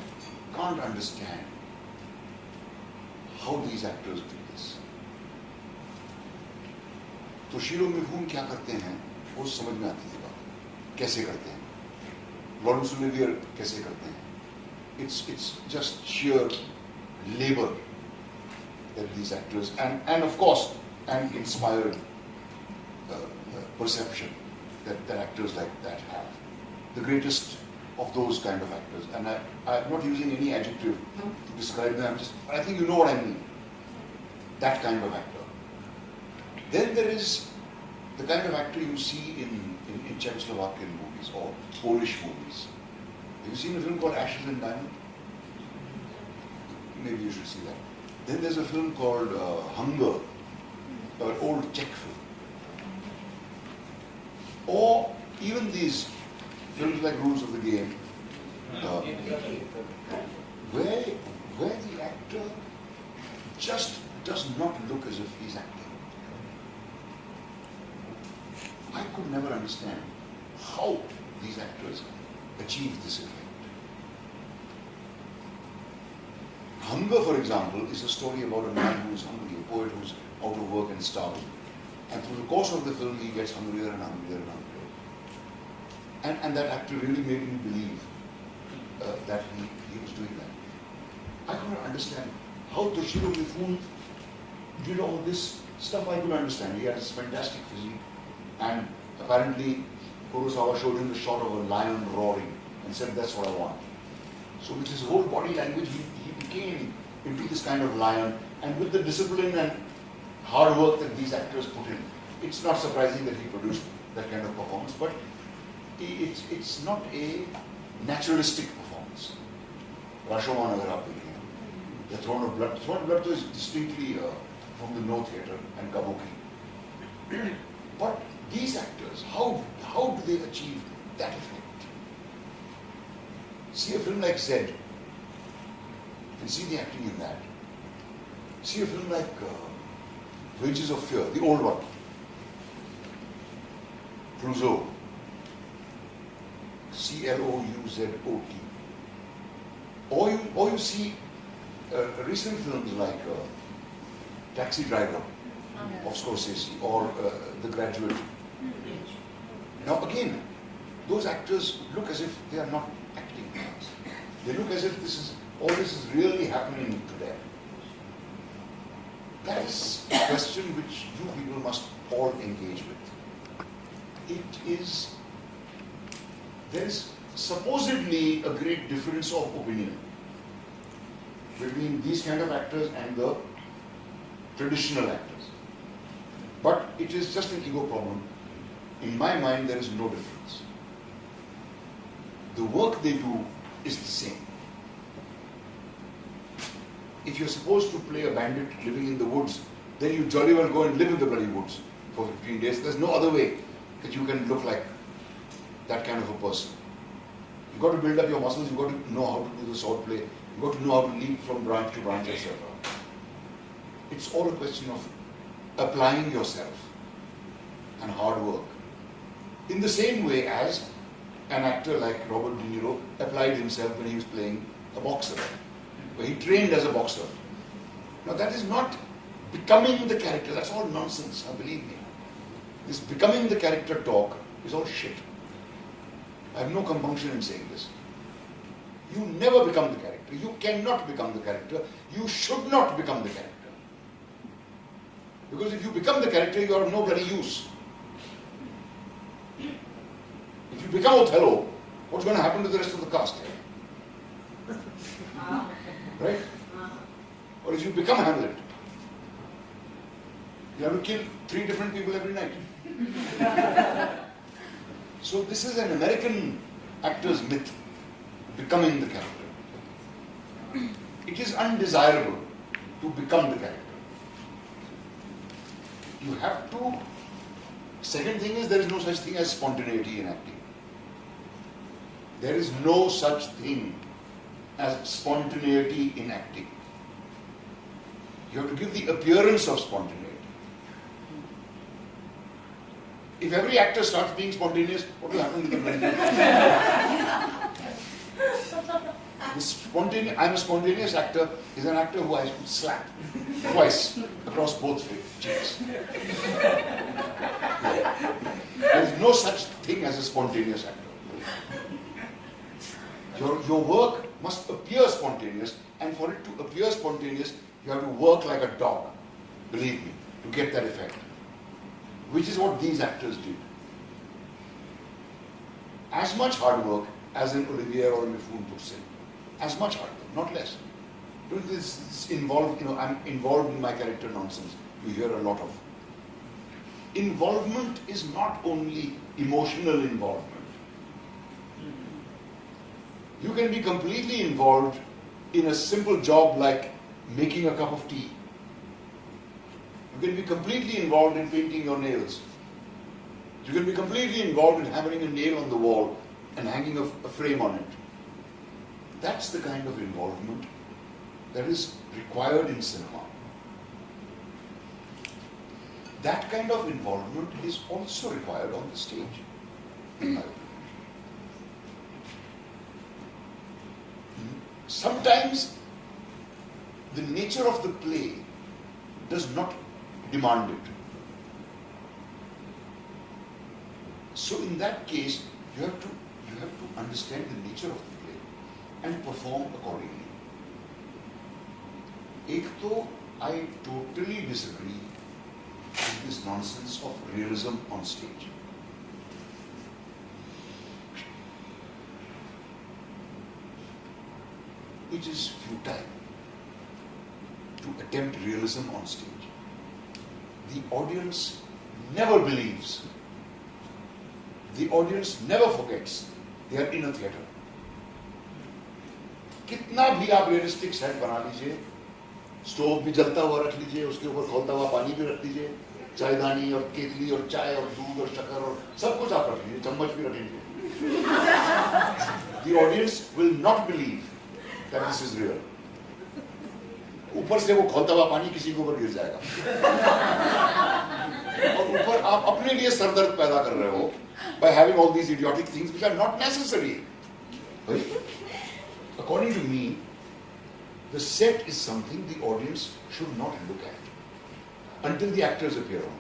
can't understand how these actors do this. Toshiro Mifune क्या करते हैं वो समझ में आती थी बात, कैसे करते हैं, लॉरेंस ओलिवियर कैसे करते हैं. It's just sheer labor that these actors and of course an inspired perception that actors like that have. The greatest of those kind of actors, and I'm not using any adjective to describe them. I think you know what I mean. That kind of actor. Then there is the kind of actor you see in Czechoslovakian movies or Polish movies. Have you seen a film called Ashes and Diamond? Maybe you should see that. Then there's a film called Hunger, an old Czech film. Or even these films like Rules of the Game, where the actor just does not look as if he's acting. I could never understand how these actors achieve this effect. Hunger, for example, is a story about a man who is hungry, a poet who's out of work and starving. And through the course of the film, he gets hungrier and hungrier and hungrier. And that actor really made me believe that he was doing that. I couldn't understand how Toshiro Mifune did all this stuff. I couldn't understand. He had this fantastic physique. And apparently, Kurosawa showed him the shot of a lion roaring and said, "That's what I want." So with his whole body language, he became into this kind of lion. And with the discipline and hard work that these actors put in, it's not surprising that he produced that kind of performance. But it's not a naturalistic performance. Rashomon, agar aap dekhen, The Throne of Blood. Throne of Blood is distinctly from the No Theatre and Kabuki. But these actors, how do they achieve that effect? See a film like Zed, and see the acting in that. See a film like Wages of Fear, the old one. Clouseau. Clouzot. Or you see recent films like Taxi Driver of Scorsese or The Graduate. Now again, those actors look as if they are not acting. They look as if all this is really happening to them. That is a question which you people must all engage with. There is supposedly a great difference of opinion between these kind of actors and the traditional actors. But it is just an ego problem. In my mind, there is no difference. The work they do is the same. If you're supposed to play a bandit living in the woods, then you jolly well go and live in the bloody woods for 15 days. There's no other way that you can look like that kind of a person. You've got to build up your muscles, you've got to know how to do the sword play, you've got to know how to leap from branch to branch, etc. It's all a question of applying yourself and hard work. In the same way as an actor like Robert De Niro applied himself when he was playing a boxer, where he trained as a boxer. Now that is not becoming the character, that's all nonsense, believe me. This becoming the character talk is all shit. I have no compunction in saying this. You never become the character. You cannot become the character. You should not become the character. Because if you become the character, you are of no bloody use. If you become Othello, what's going to happen to the rest of the cast? Right? Or if you become Hamlet, you have to kill 3 different people every night. So this is an American actor's myth, becoming the character. It is undesirable to become the character. You have to Second thing is there is no such thing as spontaneity in acting. There is no such thing as spontaneity in acting. You have to give the appearance of spontaneity. If every actor starts being spontaneous, what will happen to the play? I'm a spontaneous actor is an actor who I slap twice across both cheeks. There is no such thing as a spontaneous actor. Your work must appear spontaneous, and for it to appear spontaneous, you have to work like a dog, believe me, to get that effect. Which is what these actors did. As much hard work as an Olivier or a Mifune puts in. As much hard work, not less. This involved, I'm involved in my character nonsense. You hear a lot of. Involvement is not only emotional involvement. You can be completely involved in a simple job like making a cup of tea. You can be completely involved in painting your nails. You can be completely involved in hammering a nail on the wall and hanging a frame on it. That's the kind of involvement that is required in cinema. That kind of involvement is also required on the stage, in my opinion. Sometimes the nature of the play does not demand it. So in that case, you have to understand the nature of the play and perform accordingly. Ek to, I totally disagree with this nonsense of realism on stage. It is futile to attempt realism on stage. The audience never believes. The audience never forgets. They are in a theatre. कितना भी आप realistic set बना लीजिए, stove भी जलता हुआ रख लीजिए, उसके ऊपर खौलता हुआ पानी भी रख लीजिए, चायदानी और केतली और चाय और दूध और शक्कर और सब कुछ आप रख लीजिए, चम्मच भी रख लीजिए. The audience will not believe that this is real. ऊपर से वो खौलता हुआ पानी किसी के ऊपर गिर जाएगा और ऊपर आप अपने लिए सरदर्द पैदा कर रहे हो by having all these idiotic things which are not necessary. According to me, the set is something the audience should not look at until the actors appear on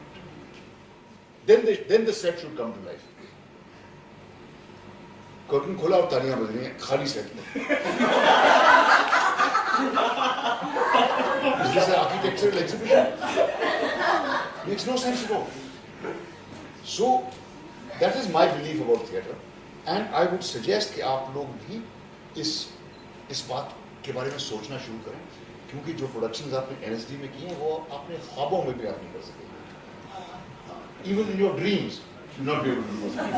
it. Then the set should come to life. Curtain खोला और तालियां बज रही हैं खाली set में. Is this an architectural exhibition? Makes no sense at all. So that is my belief about theatre, and I would suggest कि आप लोग भी इस बात के बारे में सोचना शुरू करें, क्योंकि जो प्रोडक्शंस आपने NSD में की हैं वो आपने ख्वाबों में भी आप नहीं कर सके. Even in your dreams, you'll not be able to do that.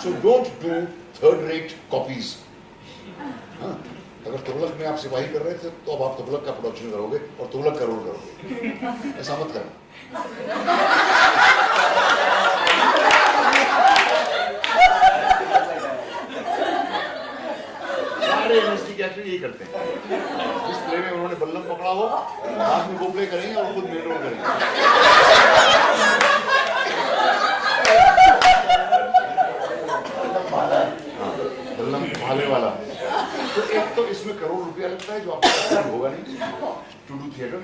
So don't do third-rate copies. अगर तुगलक में आप सिपाही कर रहे थे तो अब आप तुगलक का प्रोडक्शन करोगे और तुगलक का रोल करोगे. ऐसा मत करना. सारे NSD के एक्टर यही करते हैं. जिस प्ले में उन्होंने बल्लम पकड़ा हो, बाद में वो प्ले करेंगे और खुद मेन रोल करेंगे. बल्लम भाले वाला. तो एक तो इसमें करोड़ रुपया लगता है जो आपको होगा नहीं to do theatre.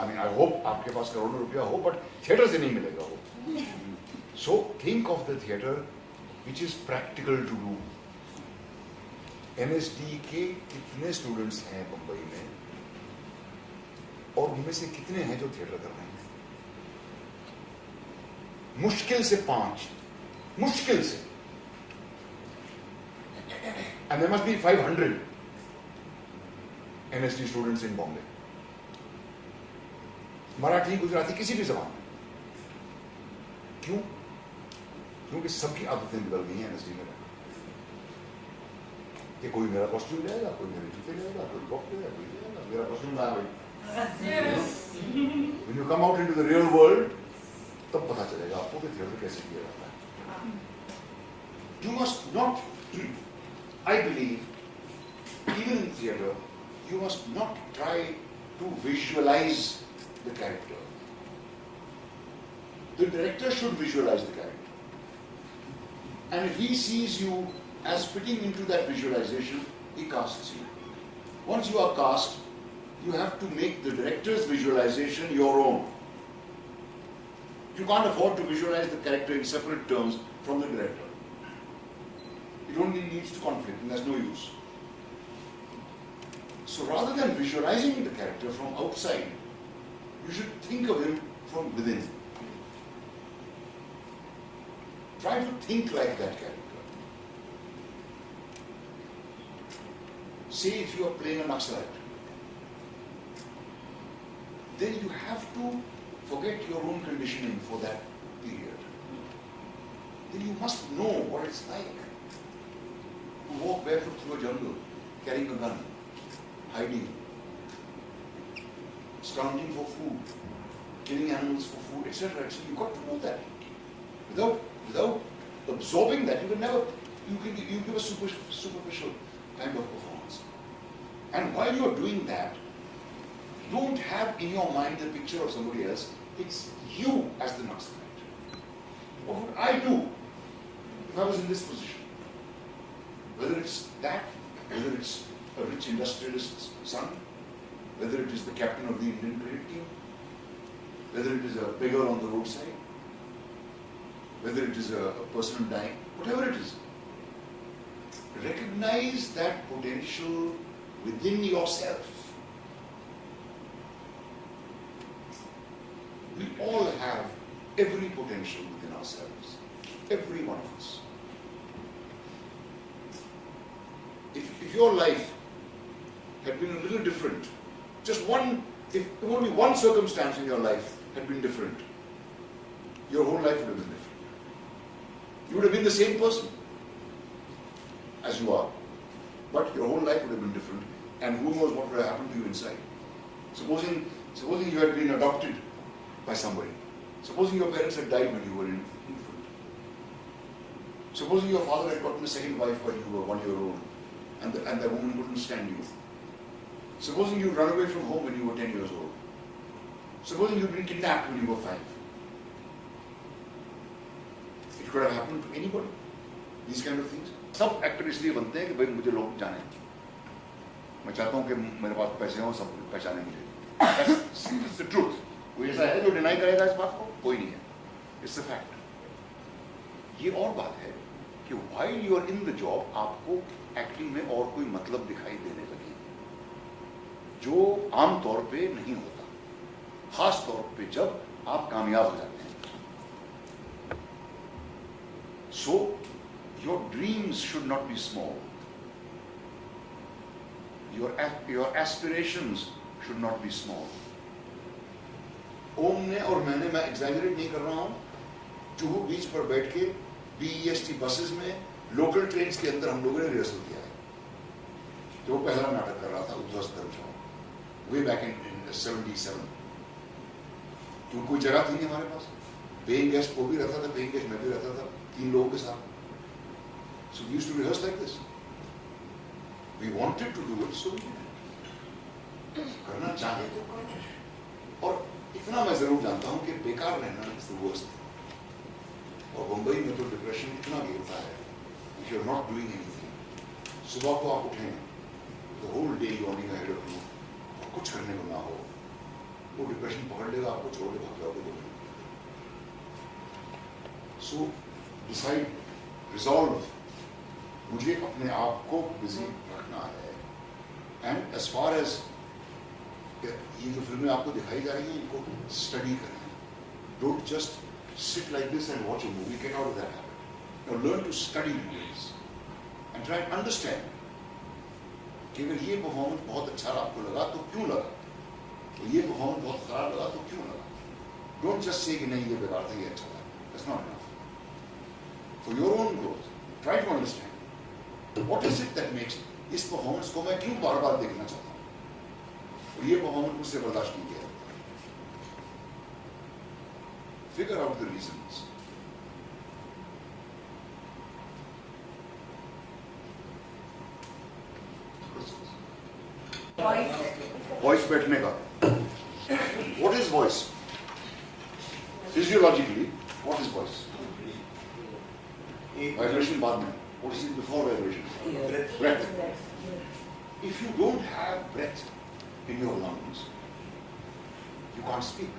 I mean I hope आपके पास करोड़ों रुपया हो, बट थिएटर से नहीं मिलेगा वो. So think of the theatre which is practical to do. NSD के कितने स्टूडेंट्स हैं मुंबई में और उनमें से कितने हैं जो थिएटर कर रहे हैं? मुश्किल से 5, मुश्किल से. And there must be 500 NSD students in Bombay. Marathi, Gujarati, किसी भी जबान में. क्यों? क्योंकि सबकी आदतें बदल गई हैं NSD में. कि कोई मेरा कॉस्ट्यूम लेगा, कोई मेरे जूते लेगा, कोई बॉक्स लेगा, कोई लेगा. मेरा कॉस्ट्यूम लाया भाई. When you come out into the real world, तब पता चलेगा आपको कि थिएटर कैसे किया जाता है. You must not, I believe, even in theatre, you must not try to visualize the character. The director should visualize the character. And if he sees you as fitting into that visualization, he casts you. Once you are cast, you have to make the director's visualization your own. You can't afford to visualize the character in separate terms from the director. It only leads to conflict and there's no use. So rather than visualizing the character from outside, you should think of him from within. Try to think like that character. Say if you are playing a Naxalite, then you have to forget your own conditioning for that period. Then you must know what it's like to walk barefoot through a jungle, carrying a gun, hiding, scrounging for food, killing animals for food, etc. So you've got to know that. Without absorbing that, you can never, you give a superficial kind of performance. And while you're doing that, don't have in your mind the picture of somebody else. It's you as the Naxalite. What would I do if I was in this position? Whether it's that, whether it's a rich industrialist's son, whether it is the captain of the Indian cricket team, whether it is a beggar on the roadside, whether it is a person dying, whatever it is, recognize that potential within yourself. We all have every potential within ourselves, every one of us. If your life had been a little different, just one, if only one circumstance in your life had been different, your whole life would have been different. You would have been the same person as you are, but your whole life would have been different, and who knows what would have happened to you inside. Supposing you had been adopted by somebody. Supposing your parents had died when you were an infant. Supposing your father had gotten a second wife when you were 1 year old, and that woman couldn't stand you. Supposing you run away from home when you were 10 years old. Supposing you'd been kidnapped when you were 5. It could have happened to anybody. These kind of things. सब actor इसलिए बनते हैं कि भाई मुझे लोग जाने. मैं चाहता हूँ कि मेरे पास पैसे हों, सब पहचाने मुझे. That's the truth. कोई ऐसा है जो डिनाई करेगा इस बात को? कोई नहीं है. It's a fact. ये और बात है कि while you are in the job, आपको एक्टिंग में और कोई मतलब दिखाई देने लगे, जो आमतौर पे नहीं होता, खास तौर पे जब आप कामयाब हो जाते हैं. So your dreams should not be small. Your aspirations should not be small. ओम ने और मैंने, मैं एग्जैजरेट नहीं कर रहा हूँ, जुहू बीच पर बैठ के BEST बसेस में लोकल ट्रेन्स के अंदर हम लोगों ने रिहर्सल किया है. जो पहला नाटक कर रहा था उद्ध्वस्त धर्मशाला, वे बैक इन 77. क्यों कोई जगह थी नहीं हमारे पास. पेइंग गेस्ट वो भी रहता था, पेइंग गेस्ट मैं भी रहता था, 3 लोगों के साथ. So we used to rehearse like this. We wanted to do it, so we did. करना चाहे तो करो. और इतना मैं जरूर जानता हूँ कि बेकार रहना is the worst. और बम्बई में तो डिप्रेशन इतना गिरता है if you're not doing anything. सुबह को आप उठें, the whole day yawning ahead of you, और कुछ करने को ना हो, वो डिप्रेशन पकड़ लेगा, आपको छोड़ के भाग जाओगे. So decide, resolve. मुझे अपने आप को बिजी रखना है. एंड एज फार एज ये जो फिल्में आपको दिखाई जा रही हैं, इनको स्टडी करें. Don't just sit like this and watch a movie. Get out of that habit. Now learn to study movies and try to understand कि अगर ये परफॉर्मेंस बहुत अच्छा आपको लगा तो क्यों लगा, तो ये परफॉर्मेंस बहुत खराब लगा तो क्यों लगा. डोंट जस्ट से कि नहीं ये बेकार था, ये अच्छा था. That's not enough. For your own growth try to understand what is it that makes इस परफॉर्मेंस को मैं क्यों बार बार देखना चाहता हूँ, और ये परफॉर्मेंस मुझसे बर्दाश्त नहीं किया. figure out the reasons. Voice बैठने का. What is voice? Physiologically, what is voice? Vibration बाद में. What is it before vibration? Breath. If you don't have breath in your lungs, you can't speak.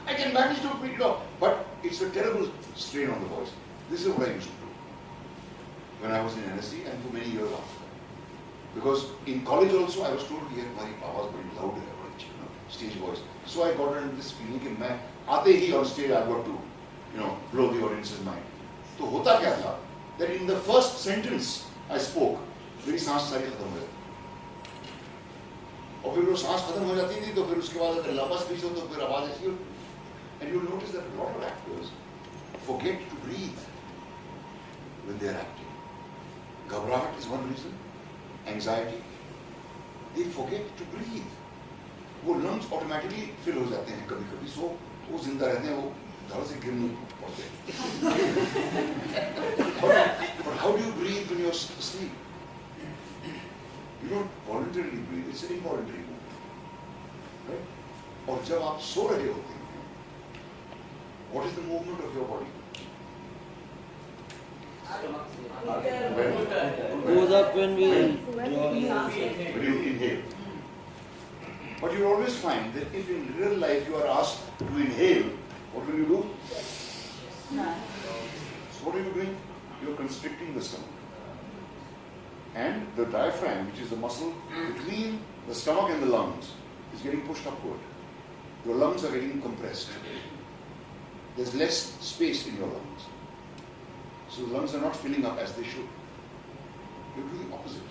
I can manage to breathe it off, but it's a terrible strain on the voice. This is what I used to do when I was in NSC and for many years after. Because in college also I was told कि यार हमारी आवाज बड़ी loud है, बड़ी stage voice. So I got into this feeling कि मैं आते ही on stage I've got to, blow the audience's mind. तो होता क्या था? That in the first sentence I spoke, मेरी सांस सारी खत्म हो जाती. और फिर वो सांस खत्म हो जाती थी तो फिर उसके बाद अगर लंबा स्पीच हो तो फिर आवाज ऐसी हो. And you'll notice that a lot of actors forget to breathe when they are acting. Ghabrahat is one reason. Anxiety. They forget to breathe. वो lungs automatically fill हो जाते हैं कभी-कभी, so वो जिंदा रहते हैं, वो धड़ से गिर नहीं पड़ते. But how do you breathe when you're asleep? You don't voluntarily breathe, it's an involuntary movement. Right? और जब आप सो रहे होते हैं, what is the movement of your body? Goes up when we When you inhale. But you always find that if in real life you are asked to inhale, what will you do? So what are you doing? You are constricting the stomach. And the diaphragm, which is the muscle between the stomach and the lungs, is getting pushed upward. Your lungs are getting compressed. There's less space in your lungs. So the lungs are not filling up as they should. You do the opposite.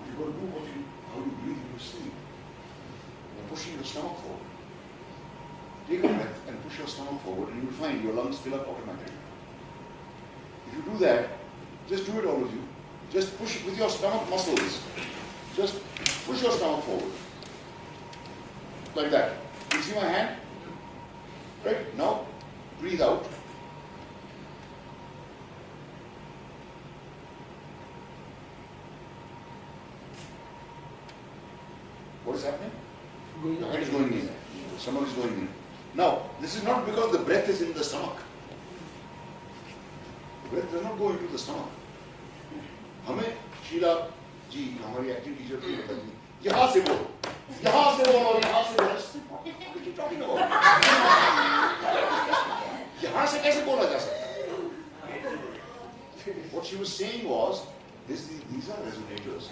You've got to do how you breathe when you sleep. You're pushing your stomach forward. Take a breath and push your stomach forward and you'll find your lungs fill up automatically. If you do that, just do it all of you. Just push it with your stomach muscles. Just push your stomach forward. Like that. You see my hand? Right? Now, breathe out. What is happening? The head is going in. The stomach is going in. Now, this is not because the breath is in the stomach. The breath does not go into the stomach. हमें शीला जी हमारी acting teacher थी बताती यहाँ से बोलो और यहाँ से बोलो यहाँ से कैसे बोला जा सकता? What she was saying was these are resonators.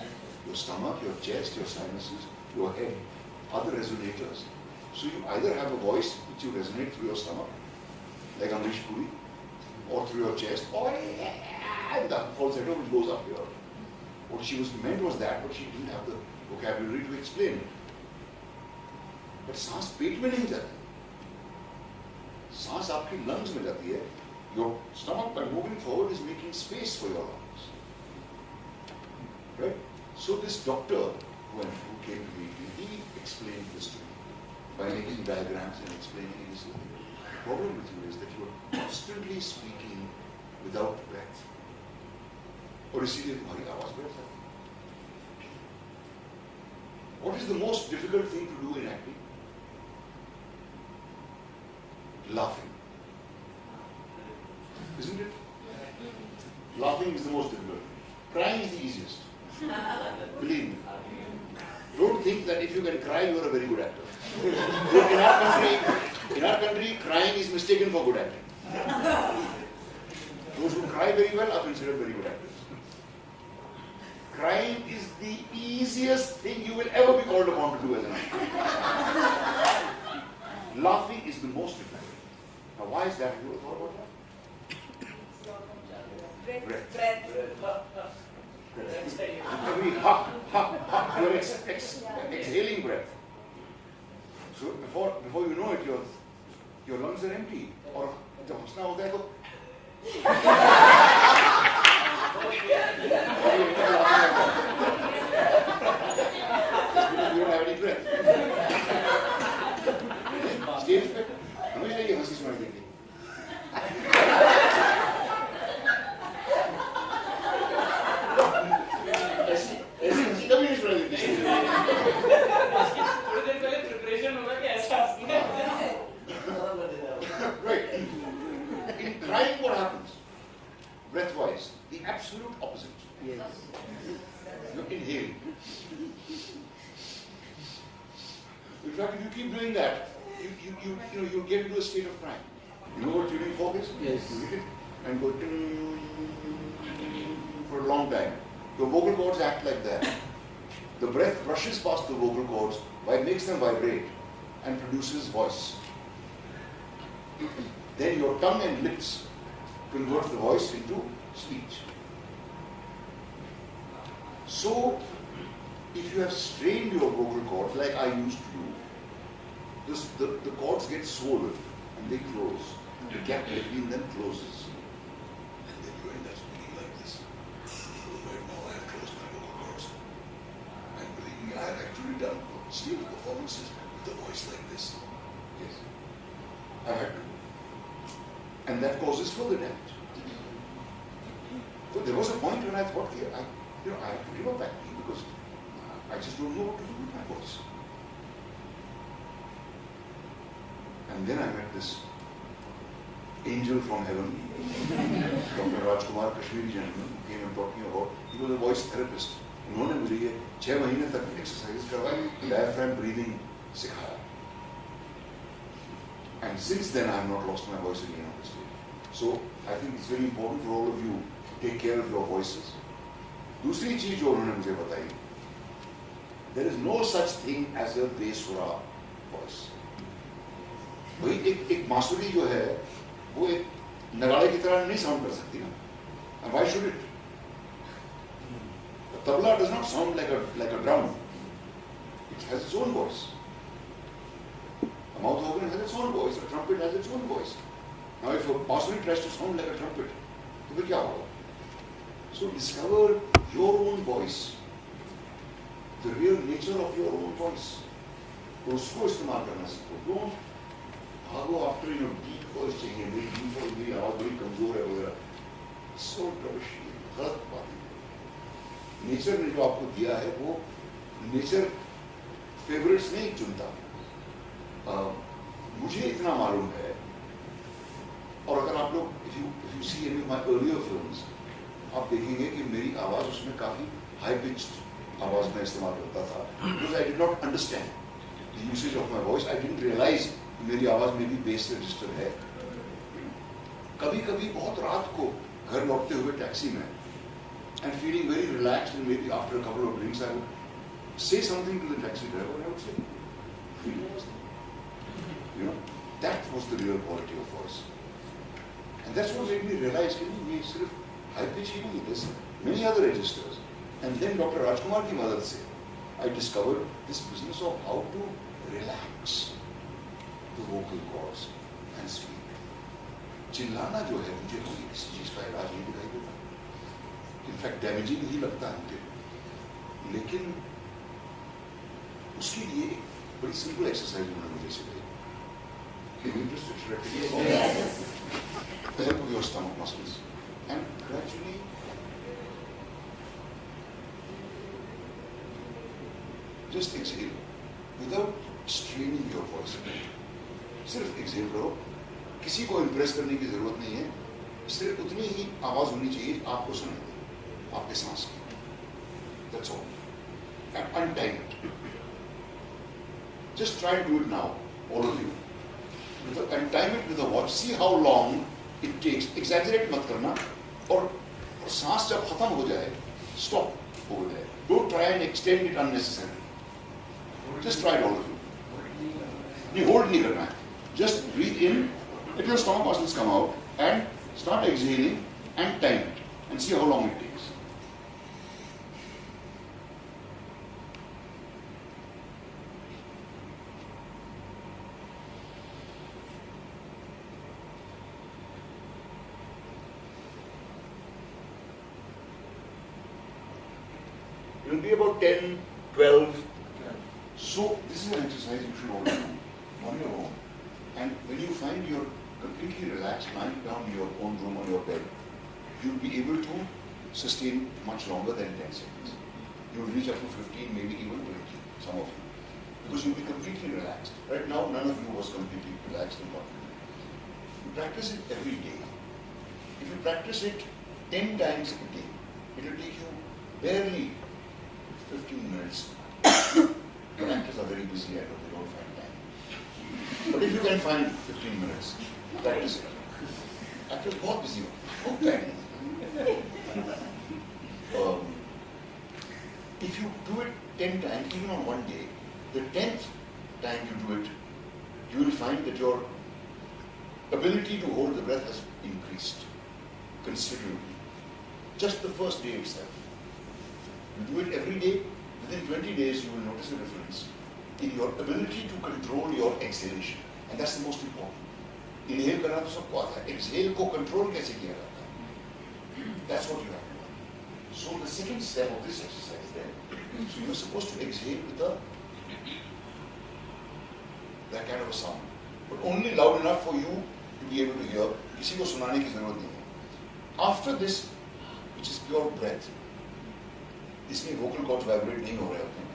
Your stomach, your chest, your sinuses, your head are the resonators. So you either have a voice which you resonate through your stomach, like Amrish Puri, or through your chest, or the falsetto which goes up here. What she was meant was that, but she didn't have the vocabulary to explain it. But सांस पेट में नहीं जाती. सांस आपकी lungs में जाती है. Your stomach, by moving forward, is making space for your lungs. Right? So this doctor who came to meet me, he explained this to me by making diagrams and explaining it. He said, the problem with you is that you are constantly speaking without breath. और इसीलिए तुम्हारी आवाज बैठ जाती है. What is the most difficult thing to do in acting? Laughing. Isn't it? Laughing is the most difficult. Crying is the easiest. Believe me. Don't think that if you can cry, you are a very good actor. In our country, crying is mistaken for good acting. Those who cry very well are considered very good actors. Crying is the easiest thing you will ever be called upon to do as an actor. Laughing is the most difficult. Now, why is that? Have you ever thought about that? Breath. Every ha, you're exhaling breath. So before you know it, your lungs are empty. और जब हंसना होता है तो you don't have any breath. Stage पे हमेशा ये हंसी सुनाई देती है. ऐसी हंसी कभी नहीं सुनाई देती. थोड़ी देर पहले प्रिपरेशन होगा कि ऐसा हंसना है. Right. In crying, what happens? Breath-wise, the absolute opposite. Yes. You inhale. In fact, if you keep doing that, you'll get into a state of crying. You know what tuning fork is? Yes. You hit it and go for a long time. Your vocal cords act like that. The breath brushes past the vocal cords, makes them vibrate, and produces voice. Then your tongue and lips convert the voice into speech. So, if you have strained your vocal cords like I used to do, the cords get swollen and they close. The gap between them closes. And then you end up speaking like this. Right now I have closed my vocal cords. And believe me, I have actually done stage performances with a voice like this. Yes. I had to. And that causes further damage. So there was a point when I thought, I have to give up acting because I just don't know what to do with my voice. And then I met this angel from heaven, Dr. Rajkumar, Kashmiri gentleman, who came and taught me about, he was a voice therapist. उन्होंने मुझे ये 6 महीने तक exercise करवाई, diaphragm breathing सिखाया. And since then I have not lost my voice again on the stage. So I think it's very important for all of you to take care of your voices. दूसरी चीज जो उन्होंने मुझे बताई, there is no such thing as a बेसुरा voice. वही एक बांसुरी जो है वो एक नगाड़े की तरह नहीं साउंड कर सकती ना. And why should it? The tabla does not sound like a drum. It has its own voice. A mouth organ has its own voice. A trumpet has its own voice. Now, if a bansuri tries to sound like a trumpet, तो फिर क्या होगा? So discover your own voice, the real nature of your own voice. तो उसको इस्तेमाल करना सीखो. Don't भागो after deep voice चाहिए. मेरी deep voice, मेरी आवाज बड़ी कमजोर है वगैरह. So rubbish, गलत बात है. नेचर ने जो आपको दिया है वो नेचर फेवरेट्स नहीं चुनता. मुझे इतना मालूम है, और अगर आप लोग if you see any of my earlier films, आप देखेंगे कि मेरी आवाज उसमें काफी हाई पिच्ड आवाज में इस्तेमाल करता था, because I did not understand the usage of my voice. I didn't realize कि मेरी आवाज में भी बेस रजिस्टर है. कभी कभी बहुत रात को घर लौटते हुए टैक्सी में and feeling very relaxed, and maybe after a couple of drinks I would say something to the taxi driver and I would say, you know, that was the real quality of voice. And that's what made me realize कि ये सिर्फ high pitch ही नहीं, there's many other registers. And then Dr. Rajkumar की मदद से I discovered this business of how to relax the vocal cords and speak. चिल्लाना जो है मुझे कोई किसी चीज का इलाज नहीं दिखाई देता. इनफैक्ट डैमेजिंग ही लगता है मुझे, लेकिन उसके लिए एक बड़ी सिंपल एक्सरसाइज उन्होंने मुझे सिखाई. The help of your stomach muscles, and gradually just exhale without straining your voice. सिर्फ exhale करो. किसी को इम्प्रेस करने की जरूरत नहीं है. सिर्फ उतनी ही आवाज होनी चाहिए आपको सुनाई दे आपके सांस की. That's all. And untime it. Just try and do it now, all of you. And time it with a watch. See how long it takes. Exaggerate मत करना. और सांस जब खत्म हो जाए, stop over there. Don't try and extend it unnecessarily. Just try it, all of you. नहीं hold नहीं करना है. Just breathe in. Let your stomach muscles come out and start exhaling and time it and see how long it takes. will be about 10, 12. So this is an exercise you should all do on your own. And when you find you're completely relaxed, lying down in your own room on your bed, you'll be able to sustain much longer than 10 seconds. You'll reach up to 15, maybe even 20, some of you. Because you'll be completely relaxed. Right now, none of you was completely relaxed and confident. You practice it every day. If you practice it 10 times a day, it will take you barely 15 minutes. The actors are very busy, I know they don't find time. But if you can find 15 minutes, practice it. Actors बहुत busy हो, बहुत time नहीं। If you do it 10 times, even on one day, the 10th time you do it, you will find that your ability to hold the breath has increased considerably. Just the first day itself. You do it every day, within 20 days you will notice a difference in your ability to control your exhalation. And that's the most important. Inhale करना तो सबको आता है, exhale को control कैसे किया जाता है? That's what you have to learn. So the second step of this exercise then, so you're supposed to exhale with that kind of a sound, but only loud enough for you to be able to hear. किसी को सुनाने की जरूरत नहीं है. After this, which is pure breath, इसमें vocal cords vibrate नहीं हो रहे होते हैं.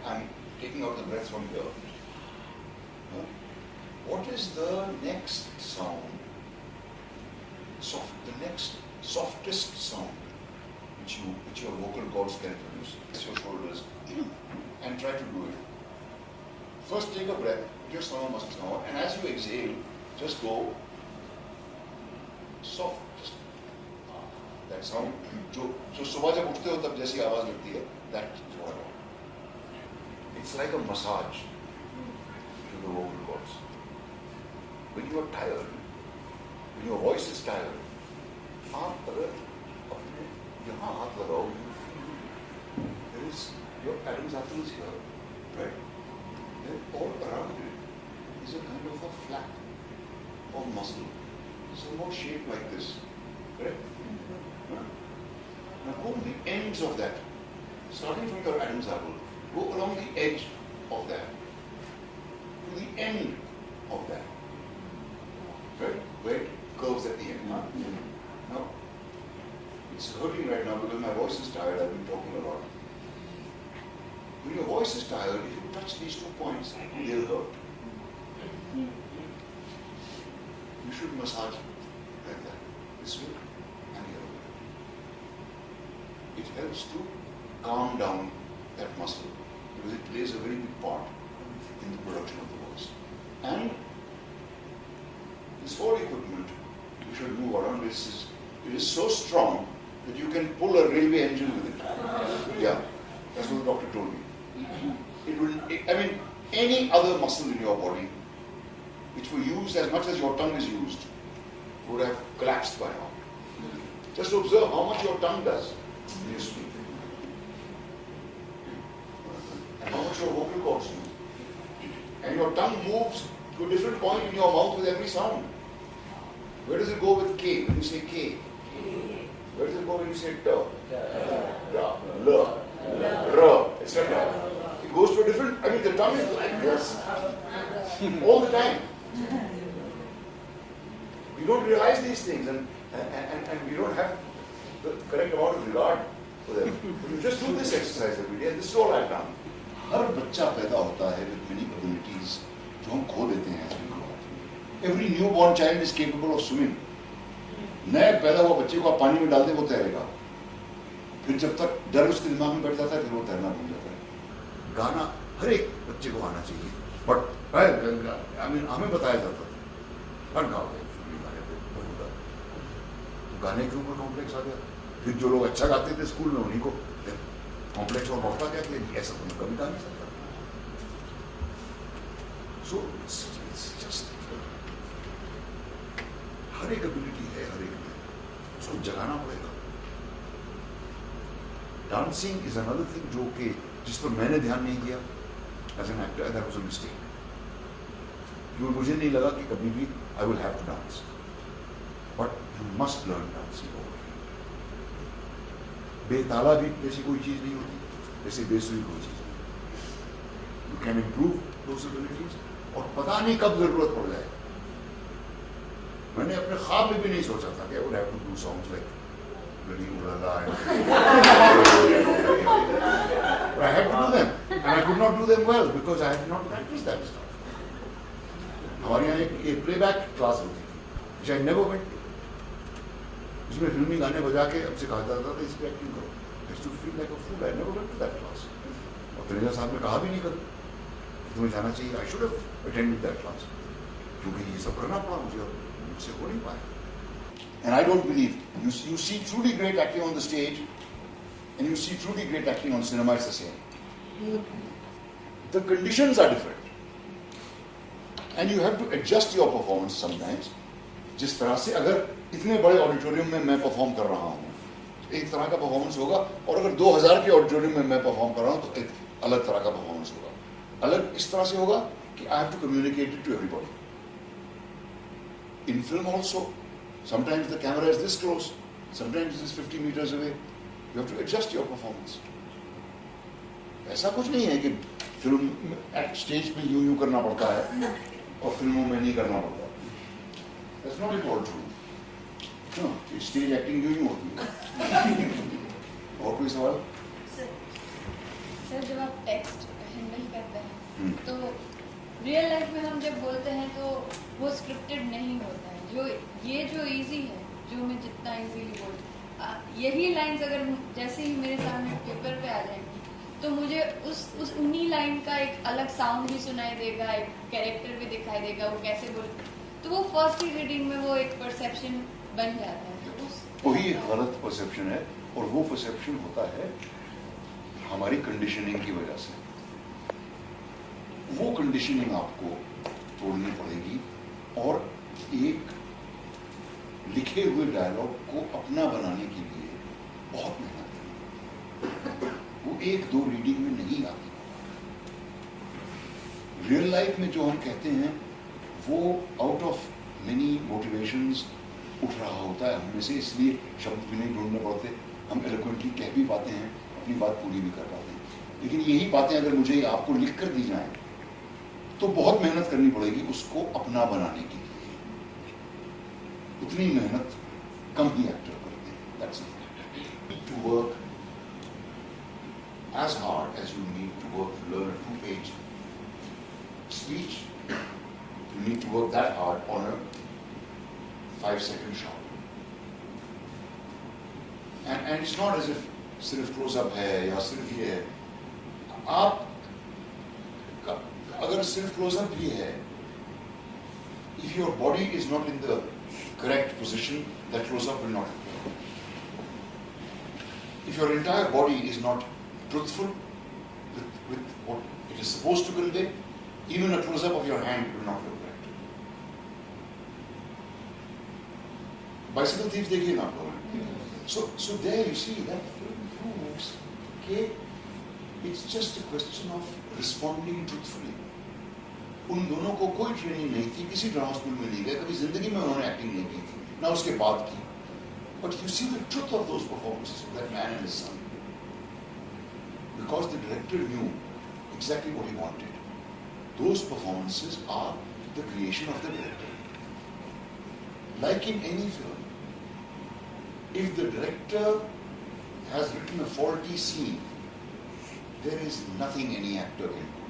I'm taking out the breath from here. What is the next sound? The next softest sound which your vocal cords can produce. Press your shoulders and try to do it. First, take a breath, put your stomach muscles down, and as you exhale, just go soft. Just that sound. जो सुबह जब उठते हो तब जैसी आवाज लगती है, that is what I want. It's like a massage to the vocal cords. When you are tired, when your voice is tired, आप अगर अपने यहाँ हाथ लगाओ, you feel there is your Adam's apple is here, right? Then all around it is a kind of a flap or muscle, somewhat shaped like this, correct? Now go to the ends of that, starting from your Adam's apple, go along the edge of that, to the end of that, right? Where it curves at the end. Now, it's hurting right now because my voice is tired, I've been talking a lot. When your voice is tired, if you touch these 2 points, they'll hurt. You should massage like that, this way and the other way. It helps to calm down that muscle because it plays a very big part in the production of the voice. And this whole equipment, you should move around, it is so strong that you can pull a railway engine with it. Yeah, that's what the doctor told me. Any other muscle in your body which were used as much as your tongue is used would have collapsed by now. Just observe how much your tongue does when you speak. And how much your vocal cords do. And your tongue moves to a different point in your mouth with every sound. Where does it go with K when you say K? Where does it go when you say T? Da, L, R, etc. It goes to a different, the tongue is like this all the time. We don't realize these things and we don't have the correct amount of regard for them. But you just do this exercise every day and this is all I've done. हर बच्चा पैदा होता है with many abilities जो हम खो देते हैं. Every newborn child is capable of swimming. नए पैदा हुआ बच्चे को आप पानी में डाल दें वो तैरेगा. फिर जब तक डर उसके दिमाग में बैठ जाता है फिर वो तैरना भूल जाता है. गाना हर एक बच्चे को आना चाहिए. बट हमें बताया जाता था हर गाँव में तो गाने के ऊपर कॉम्प्लेक्स आ गया. फिर जो लोग अच्छा गाते थे स्कूल में उन्हीं को कॉम्प्लेक्स और बढ़ता गया कि ऐसा तो मैं कभी गा नहीं सकता. सो इट्स जस्ट हर एक एबिलिटी है हर एक में उसको जगाना पड़ेगा. डांसिंग इज अनदर थिंग जो कि जिस पर मैंने ध्यान नहीं दिया as an actor. That was a mistake. क्योंकि मुझे नहीं लगा कि कभी भी I will have to dance. But you must learn dancing. बेताला भी जैसी कोई चीज नहीं होती. जैसे basic courses you can improve those abilities और पता नहीं कब जरूरत पड़ जाए. मैंने अपने ख्वाब में भी नहीं सोचा था कि I would have to do songs like Gully Ulala but I had to do them and I could not do them well because I had not practiced that stuff. हमारे यहाँ एक प्लेबैक क्लास होती थी which I never went to. उसमें फिल्मी गाने बजा के हमसे कहा जाता था इस पे एक्टिंग करो. I used to feel like a fool. I never went to that class. और तनेजा साहब ने कहा भी नहीं करो तुम्हें जाना चाहिए. I should have attended that class क्योंकि ये सब करना पड़ा मुझे और मुझसे हो नहीं पाया. And I don't believe you see truly great acting on the stage and you see truly great acting on cinema. It's the same. The conditions are different and you have to adjust your performance sometimes. जिस तरह से अगर इतने बड़े auditorium में मैं perform कर रहा हूँ एक तरह का परफॉर्मेंस होगा और अगर 2000 के ऑडिटोरियम में मैं परफॉर्म कर रहा हूँ तो एक अलग तरह का परफॉर्मेंस होगा. अलग इस तरह से होगा कि I have to communicate it to everybody. In film also. Sometimes the camera is this close, sometimes it is 50 meters away. You have to adjust your performance. ऐसा कुछ नहीं है कि फिल्म स्टेज पे यूं करना पड़ता है और फिल्मों में नहीं करना पड़ता. That's not at all true. No, stage acting यूं होती है. और कोई सवाल? सर जब आप टेक्स्ट हैंडल करते हैं तो रियल लाइफ में हम जब बोलते हैं तो वो स्क्रिप्टेड नहीं होता है. जो इजी है जो मैं जितना इजीली बोल यही लाइंस अगर जैसे ही मेरे सामने पेपर पे आ जाएंगी तो मुझे उस उन्हीं लाइन का एक अलग साउंड भी सुनाई देगा, एक कैरेक्टर भी दिखाई देगा, वो कैसे बोल तो वो फर्स्ट ही रीडिंग में वो एक परसेप्शन बन जाता है. तो वही गलत परसेप्शन है और वो परसेप्शन होता है हमारी कंडीशनिंग की वजह से. वो कंडीशनिंग आपको तोड़नी पड़ेगी और एक लिखे हुए डायलॉग को अपना बनाने के लिए बहुत मेहनत करनी. वो एक दो रीडिंग में नहीं आती. रियल लाइफ में जो हम कहते हैं वो आउट ऑफ मेनी मोटिवेशंस उठ रहा होता है हम में से. इसलिए शब्द भी नहीं ढूंढने पड़ते. हम एलोक्वेंटली कह भी पाते हैं, अपनी बात पूरी भी कर पाते हैं. लेकिन यही बातें अगर मुझे आपको लिख कर दी जाए तो बहुत मेहनत करनी पड़ेगी उसको अपना बनाने की. उतनी मेहनत कम ही एक्टर करते हैं. That's it. To work as hard as you need to work to learn a 2-page speech, you need to work that hard on a 5-second shot. And it's not as if सिर्फ close-up है या सिर्फ ये है. आप अगर सिर्फ close-up भी है, if your body is not in the correct position, that close-up will not appear. If your entire body is not truthful with what it is supposed to convey, even a close-up of your hand will not look right. Bicycle Thieves देखिए ना आप लोग. So there you see that film proves that it's just a question of responding truthfully. उन दोनों को कोई training नहीं थी, किसी ड्रामा स्कूल में नहीं गए, कभी जिंदगी में उन्होंने एक्टिंग नहीं की थी, ना उसके बाद की. But you see the truth of those performances of that man and his son because the director knew exactly what he wanted. Those performances are the creation of the director. Like in any film, if the director has written a faulty scene, there is nothing any actor can do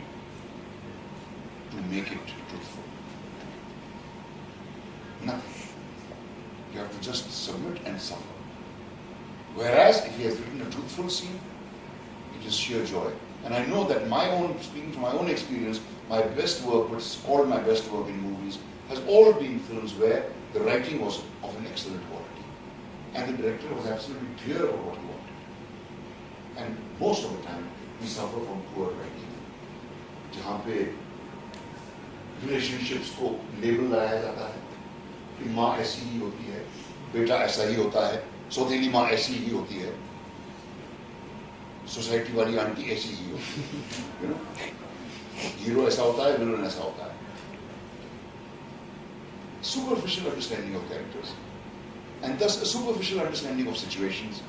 to make it truthful. Nothing. You have to just submit and suffer. Whereas if he has written a truthful scene, it is sheer joy. And I know that speaking from my own experience, my best work, what's called my best work in movies, has all been films where the writing was of an excellent quality. And the director was absolutely clear about what he wanted. And most of the time, we suffer from poor writing. जहाँ पे relationships को label लगाया जाता है कि माँ ऐसी ही होती है, बेटा ऐसा ही होता है, सौतेली माँ ऐसी ही होती है, सोसाइटी वाली आंटी ऐसी ही होती है, you know? हीरो ऐसा होता है, विलन ऐसा होता है. Superficial understanding of characters and thus a superficial understanding of situations.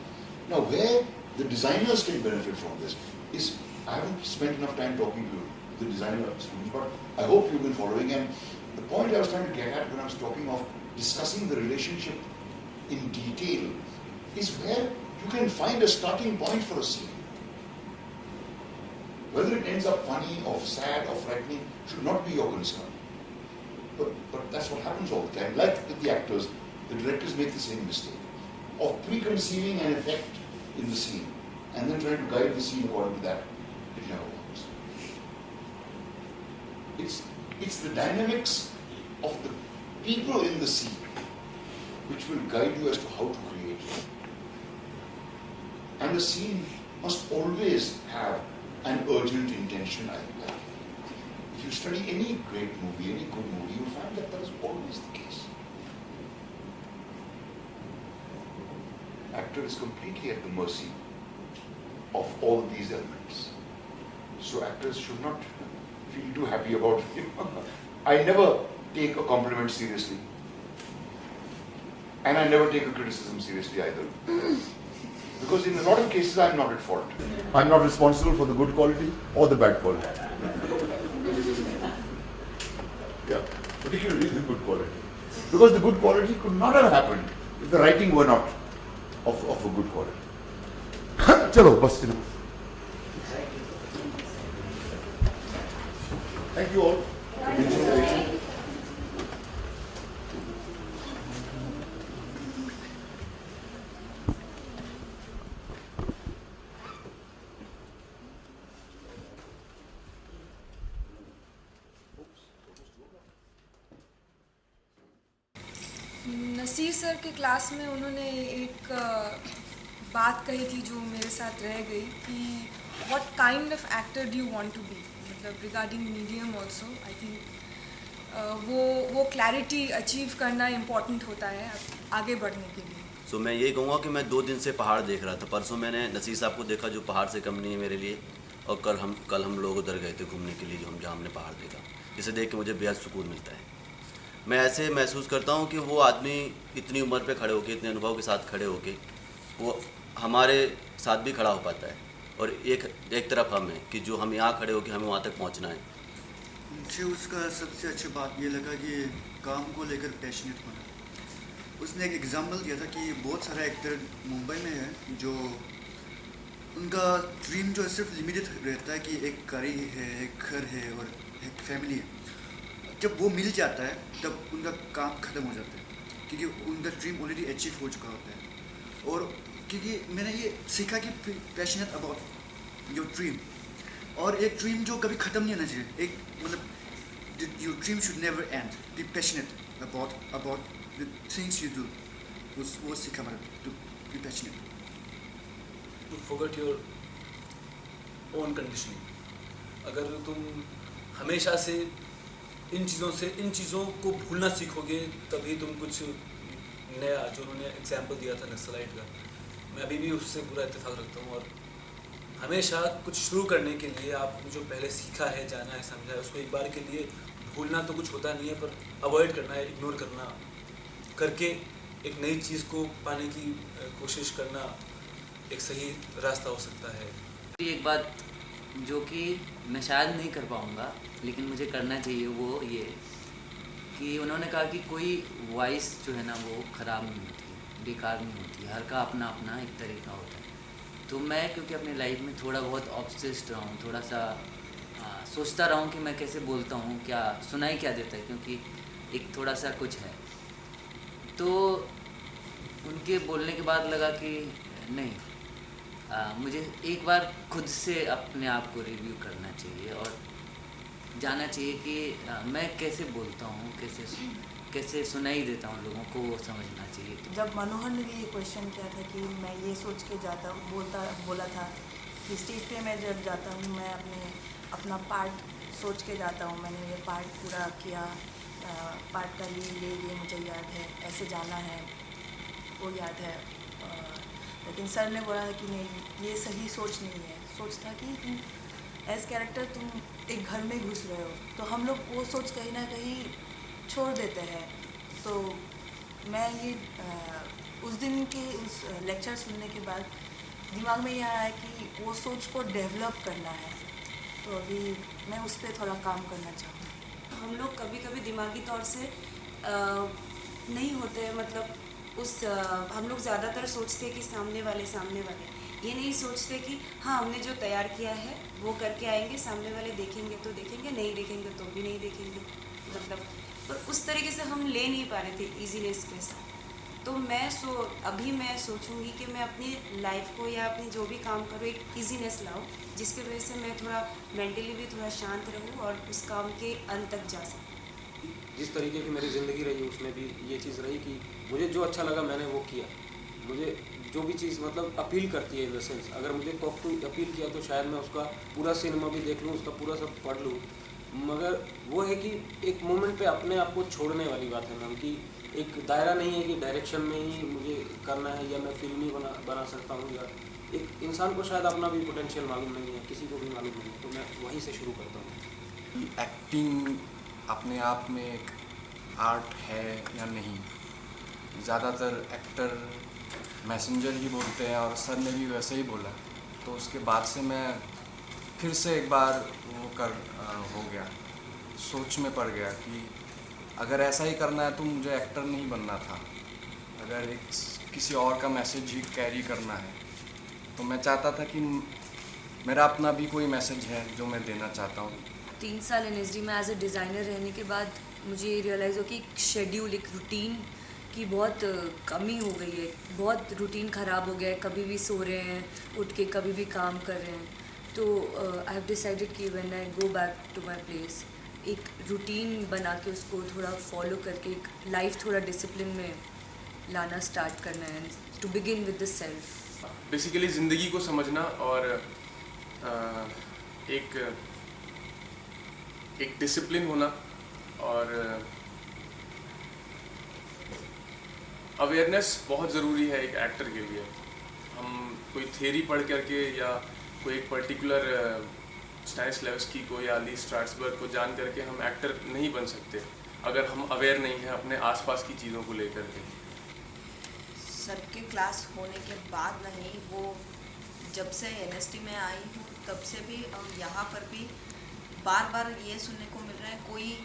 Now where the designers can benefit from this. I haven't spent enough time talking to the designer students, but I hope you've been following. And the point I was trying to get at when I was talking of discussing the relationship in detail is where you can find a starting point for a scene. Whether it ends up funny or sad or frightening should not be your concern. But that's what happens all the time. Like with the actors, the directors make the same mistake of preconceiving an effect in the scene and then trying to guide the scene according to that. It never works. It's the dynamics of the people in the scene which will guide you as to how to create it. And the scene must always have an urgent intention, I think. If you study any great movie, any good movie, you'll find that is always the case. Actor is completely at the mercy of all these elements. So actors should not feel too happy about it. I never take a compliment seriously. And I never take a criticism seriously either. Because in a lot of cases, I'm not at fault. I'm not responsible for the good quality or the bad quality. Yeah, particularly the good quality. Because the good quality could not have happened if the writing were not of a good quality. Chalo, bas enough. Thank you all. Naseer sir के class में उन्होंने एक बात कही थी जो मेरे साथ रह गई कि what kind of actor do you want to be, मतलब regarding medium also I think वो क्लैरिटी अचीव करना इम्पॉर्टेंट होता है आगे बढ़ने के लिए। सो मैं यही कहूँगा कि मैं 2 दिन से पहाड़ देख रहा था। परसों मैंने नसीर साहब को देखा जो पहाड़ से कम नहीं है मेरे लिए, और कल हम लोग उधर गए थे घूमने के लिए जहाँ हमने पहाड़ देखा, जिसे देख के मुझे बेहद सुकून मिलता है। मैं ऐसे महसूस करता हूँ कि वो आदमी इतनी उम्र पे खड़े होके, इतने अनुभव के साथ खड़े होके वो हमारे साथ भी खड़ा हो पाता है, और एक तरफ हम हैं कि जो हम यहाँ खड़े होके हमें वहाँ तक पहुँचना है। मुझे उसका सबसे अच्छी बात ये लगा कि काम को लेकर पैशनेट होना। उसने एक एग्जांपल दिया था कि बहुत सारे एक्टर मुंबई में है जो उनका ड्रीम जो सिर्फ लिमिटेड रहता है कि एक गाड़ी है, एक घर है और एक फैमिली है। जब वो मिल जाता है तब उनका काम ख़त्म हो जाता है, क्योंकि उनका ड्रीम ऑलरेडी अचीव हो चुका होता है। और क्योंकि मैंने ये सीखा कि पैशनेट अबाउट योर ड्रीम, और एक ड्रीम जो कभी ख़त्म नहीं होना चाहिए। एक मतलब your dream should never end. Be passionate about the things you do. वो सीखा मैंने, to be passionate. To forget your own conditioning. अगर तुम हमेशा से इन चीज़ों को भूलना सीखोगे तभी तुम कुछ नया, जो उन्होंने एग्जाम्पल दिया था नक्सलाइट का, मैं अभी भी उससे पूरा इत्तेफाक रखता हूँ। और हमेशा कुछ शुरू करने के लिए आपने जो पहले सीखा है, जाना है, समझा है, उसको एक बार के लिए भूलना तो कुछ होता नहीं है, पर अवॉइड करना है, इग्नोर करना करके एक नई चीज़ को पाने की कोशिश करना एक सही रास्ता हो सकता है। एक बात जो कि मैं शायद नहीं कर पाऊँगा लेकिन मुझे करना चाहिए, वो ये कि उन्होंने कहा कि कोई वॉइस जो है ना वो ख़राब नहीं होती, बेकार नहीं होती, हर का अपना अपना एक तरीका होता है। तो मैं क्योंकि अपनी लाइफ में थोड़ा बहुत ऑब्सेस्ड रहा हूँ, थोड़ा सा सोचता रहा हूँ कि मैं कैसे बोलता हूँ, क्या सुनाई क्या देता है, क्योंकि एक थोड़ा सा कुछ है। तो उनके बोलने के बाद लगा कि नहीं, मुझे एक बार खुद से अपने आप को रिव्यू करना चाहिए और जानना चाहिए कि मैं कैसे बोलता हूँ, कैसे सुनाई देता हूँ लोगों को, वो समझना चाहिए। तो जब मनोहर ने भी ये क्वेश्चन किया था कि मैं ये सोच के बोला था कि स्टेज पे मैं जब जाता हूँ मैं अपना पार्ट सोच के जाता हूँ, मैंने ये पार्ट पूरा किया, पार्ट का ये मुझे याद है, ऐसे जाना है, वो याद है। लेकिन सर ने बोला कि नहीं, ये सही सोच नहीं है। सोच था कि तुम एज कैरेक्टर तुम एक घर में घुस रहे हो, तो हम लोग वो सोच कहीं ना कहीं छोड़ देते हैं। तो मैं ये उस दिन के उस लेक्चर सुनने के बाद दिमाग में ये आया है कि वो सोच को डेवलप करना है, तो अभी मैं उस पर थोड़ा काम करना चाहूँगी। हम लोग कभी कभी दिमागी तौर से नहीं होते, मतलब हम लोग ज़्यादातर सोचते हैं कि सामने वाले ये नहीं सोचते कि हाँ हमने जो तैयार किया है वो करके आएंगे, सामने वाले देखेंगे तो देखेंगे, नहीं देखेंगे तो भी नहीं देखेंगे, मतलब पर उस तरीके से हम ले नहीं पा रहे थे इजीनेस के साथ। तो अभी मैं सोचूंगी कि मैं अपनी लाइफ को या अपनी जो भी काम करूँ एक इजीनेस लाऊं, जिसकी वजह से मैं थोड़ा मेंटली भी थोड़ा शांत रहूं और उस काम के अंत तक जा सकूं। जिस तरीके की मेरी ज़िंदगी रही उसमें भी ये चीज़ रही कि मुझे जो अच्छा लगा मैंने वो किया। मुझे जो भी चीज़ मतलब अपील करती है, इन द सेंस अगर मुझे कॉकटू अपील किया तो शायद मैं उसका पूरा सिनेमा भी देख लूँ, उसका पूरा सब पढ़ लूँ, मगर वो है कि एक मोमेंट पे अपने आप को छोड़ने वाली बात है मैम, कि एक दायरा नहीं है कि डायरेक्शन में ही मुझे करना है या मैं फिल्म ही बना सकता हूँ, या एक इंसान को शायद अपना भी पोटेंशियल मालूम नहीं है, किसी को भी मालूम नहीं है, तो मैं वहीं से शुरू करता हूँ। एक्टिंग अपने आप में एक आर्ट है या नहीं, ज़्यादातर एक्टर मैसेंजर ही बोलते हैं और सर ने भी वैसे ही बोला, तो उसके बाद से मैं फिर से एक बार वो हो गया, सोच में पड़ गया कि अगर ऐसा ही करना है तो मुझे एक्टर नहीं बनना था, अगर किसी और का मैसेज ही कैरी करना है, तो मैं चाहता था कि मेरा अपना भी कोई मैसेज है जो मैं देना चाहता हूँ। 3 साल NSD में एज ए डिज़ाइनर रहने के बाद मुझे ये रियलाइज़ हो कि एक शेड्यूल, एक रूटीन की बहुत कमी हो गई है, बहुत रूटीन ख़राब हो गया है, कभी भी सो रहे हैं उठ के, कभी भी काम कर रहे हैं। तो आई हैव डिसाइडेड कि when I go back to my place, एक रूटीन बना के उसको थोड़ा फॉलो करके एक लाइफ थोड़ा डिसिप्लिन में लाना स्टार्ट करना है, to begin with the self. Basically ज़िंदगी को समझना और एक डिसिप्लिन होना और अवेयरनेस बहुत ज़रूरी है एक एक्टर के लिए। हम कोई थ्योरी पढ़ करके या कोई एक पर्टिकुलर स्टैनिस्लैवस्की को या ली स्ट्रासबर्ग को जान करके हम एक्टर नहीं बन सकते अगर हम अवेयर नहीं हैं अपने आसपास की चीज़ों को लेकर के। सर के क्लास होने के बाद नहीं, वो जब से NSD में आई हूँ तब से भी यहाँ पर भी बार बार ये सुनने को मिल रहा है, कोई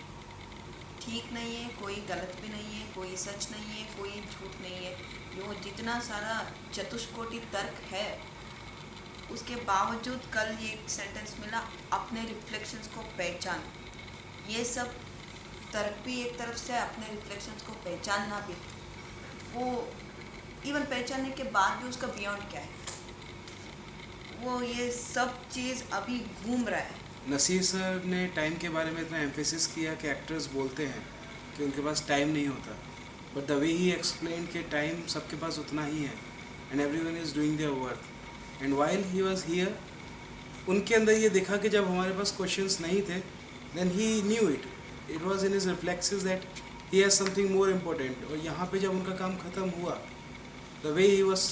ठीक नहीं है, कोई गलत भी नहीं है, कोई सच नहीं है, कोई झूठ नहीं है। यो जितना सारा चतुष्कोटि तर्क है उसके बावजूद कल ये एक सेंटेंस मिला, अपने रिफ्लेक्शंस को पहचान। ये सब तर्क भी एक तरफ से, अपने रिफ्लेक्शंस को पहचानना भी, वो इवन पहचानने के बाद भी उसका बियॉन्ड क्या है, वो ये सब चीज़ अभी घूम रहा है। नसीर सर ने टाइम के बारे में इतना एम्फेसिस किया कि एक्टर्स बोलते हैं कि उनके पास टाइम नहीं होता, but the way he explain कि टाइम सबके पास उतना ही है and everyone is doing their work. And while he was here, उनके अंदर ये देखा कि जब हमारे पास क्वेश्चंस नहीं थे, then he knew it was in his reflexes that he has something more important. और यहाँ पे जब उनका काम ख़त्म हुआ, the way he was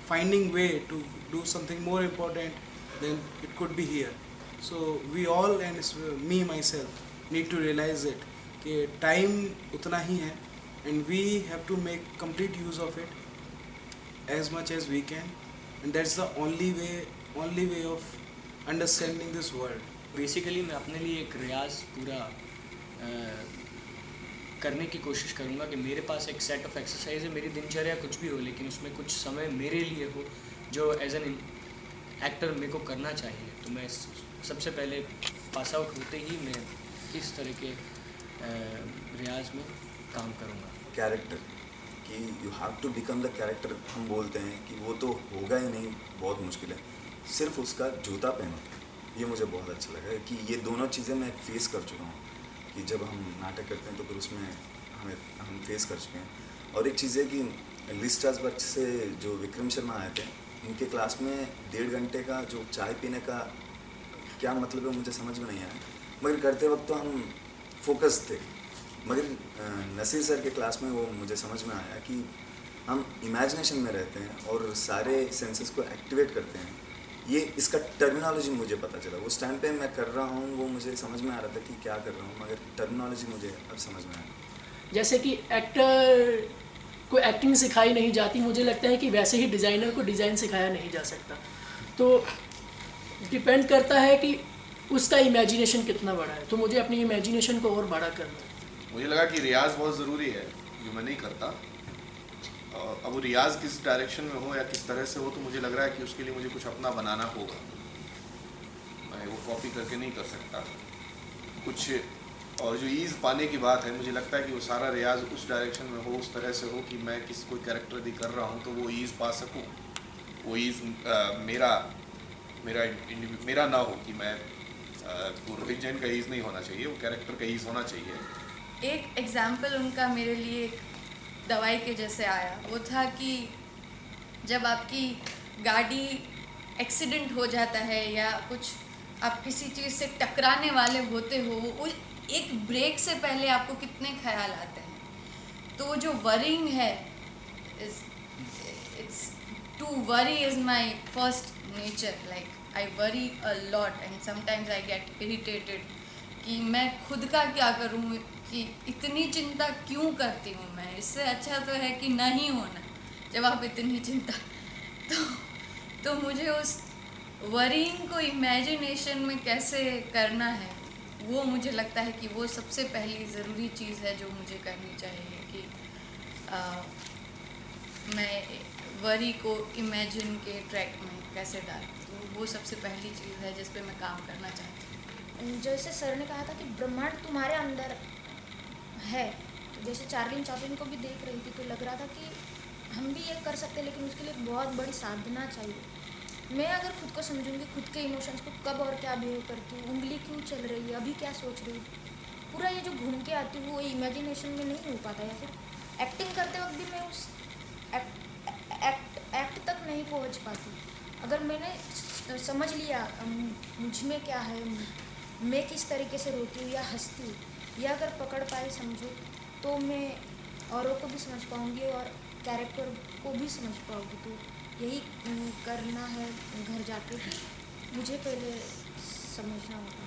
finding way to do something more important, then it could be here. So we all and me myself need to realize it कि time उतना ही है and we have to make complete use of it as much as we can, and that's the only way of understanding this world. Basically मैं अपने लिए एक रियाज पूरा करने की कोशिश करूँगा कि मेरे पास एक सेट ऑफ एक्सरसाइज है, मेरी दिनचर्या कुछ भी हो लेकिन उसमें कुछ समय मेरे लिए हो जो एज एन एक्टर मेरे को करना चाहिए। तो मैं सबसे पहले पास आउट होते ही मैं इस तरह के रियाज में काम करूँगा। कैरेक्टर कि you have to become the character, हम बोलते हैं कि वो तो होगा ही नहीं, बहुत मुश्किल है, सिर्फ उसका जूता पहनो। ये मुझे बहुत अच्छा लगा कि ये दोनों चीज़ें मैं फेस कर चुका हूँ कि जब हम नाटक करते हैं तो फिर उसमें हम फेस कर चुके हैं। और एक चीज़ है कि ली स्ट्रासबर्ग से जो विक्रम शर्मा आए थे, उनके क्लास में 1.5 घंटे का जो चाय पीने का क्या मतलब है मुझे समझ में नहीं आया, मगर करते वक्त तो हम फोकस थे। मगर नसीर सर के क्लास में वो मुझे समझ में आया कि हम इमेजिनेशन में रहते हैं और सारे सेंसेस को एक्टिवेट करते हैं। ये इसका टर्मिनोलॉजी मुझे पता चला, उस टाइम पे मैं कर रहा हूँ वो मुझे समझ में आ रहा था कि क्या कर रहा हूँ, मगर टर्मिनोलॉजी मुझे अब समझ में आया। जैसे कि एक्टर कोई एक्टिंग सिखाई नहीं जाती, मुझे लगता है कि वैसे ही डिज़ाइनर को डिज़ाइन सिखाया नहीं जा सकता। तो डिपेंड करता है कि उसका इमेजिनेशन कितना बड़ा है, तो मुझे अपनी इमेजिनेशन को और बड़ा करना है। मुझे लगा कि रियाज़ बहुत ज़रूरी है, जो मैं नहीं करता। अब वो रियाज़ किस डायरेक्शन में हो या किस तरह से हो, तो मुझे लग रहा है कि उसके लिए मुझे कुछ अपना बनाना होगा। मैं वो कॉपी करके नहीं कर सकता कुछ। और जो ईज़ पाने की बात है, मुझे लगता है कि वो सारा रियाज़ उस डायरेक्शन में हो, उस तरह से हो कि मैं कोई कैरेक्टर यदि कर रहा हूँ तो वो ईज़ पा सकूँ। वो ईज़ मेरा ना हो कि मैं रोहित जैन का ईज़ नहीं होना चाहिए, वो कैरेक्टर का ईज़ होना चाहिए। एक एग्जाम्पल उनका मेरे लिए एक दवाई के जैसे आया, वो था कि जब आपकी गाड़ी एक्सीडेंट हो जाता है या कुछ आप किसी चीज़ से टकराने वाले होते हो, वो एक ब्रेक से पहले आपको कितने ख्याल आते हैं। तो वो जो वरिंग है, it's to worry is my first nature. Like I worry a lot and sometimes I get irritated कि मैं खुद का क्या करूँ, कि इतनी चिंता क्यों करती हूँ मैं। इससे अच्छा तो है कि नहीं होना जब आप इतनी चिंता। तो मुझे उस वरीइंग को इमेजिनेशन में कैसे करना है, वो मुझे लगता है कि वो सबसे पहली ज़रूरी चीज़ है जो मुझे करनी चाहिए, कि मैं वरी को इमेजिन के ट्रैक में कैसे डालूं। तो वो सबसे पहली चीज़ है जिस पे मैं काम करना चाहती हूँ। जैसे सर ने कहा था कि ब्रह्मांड तुम्हारे अंदर है, तो जैसे चार्लिन चैपलिन को भी देख रही थी तो लग रहा था कि हम भी ये कर सकते हैं, लेकिन उसके लिए बहुत बड़ी साधना चाहिए। मैं अगर खुद को समझूंगी, खुद के इमोशंस को कब और क्या बिहेव करती हूँ, उंगली क्यों चल रही है, अभी क्या सोच रही हूँ, पूरा ये जो घूम के आती हूँ वो इमेजिनेशन में नहीं हो पाता। या फिर एक्टिंग करते वक्त भी मैं उस एक्ट तक नहीं पहुँच पाती। अगर मैंने समझ लिया मुझ में क्या है, मैं किस तरीके से रोती हूँ या हंसती हूँ, या अगर पकड़ पाई समझो, तो मैं औरों को भी समझ पाऊँगी और कैरेक्टर को भी समझ पाऊँगी। तो यही करना है घर जाके कि मुझे पहले समझना होगा।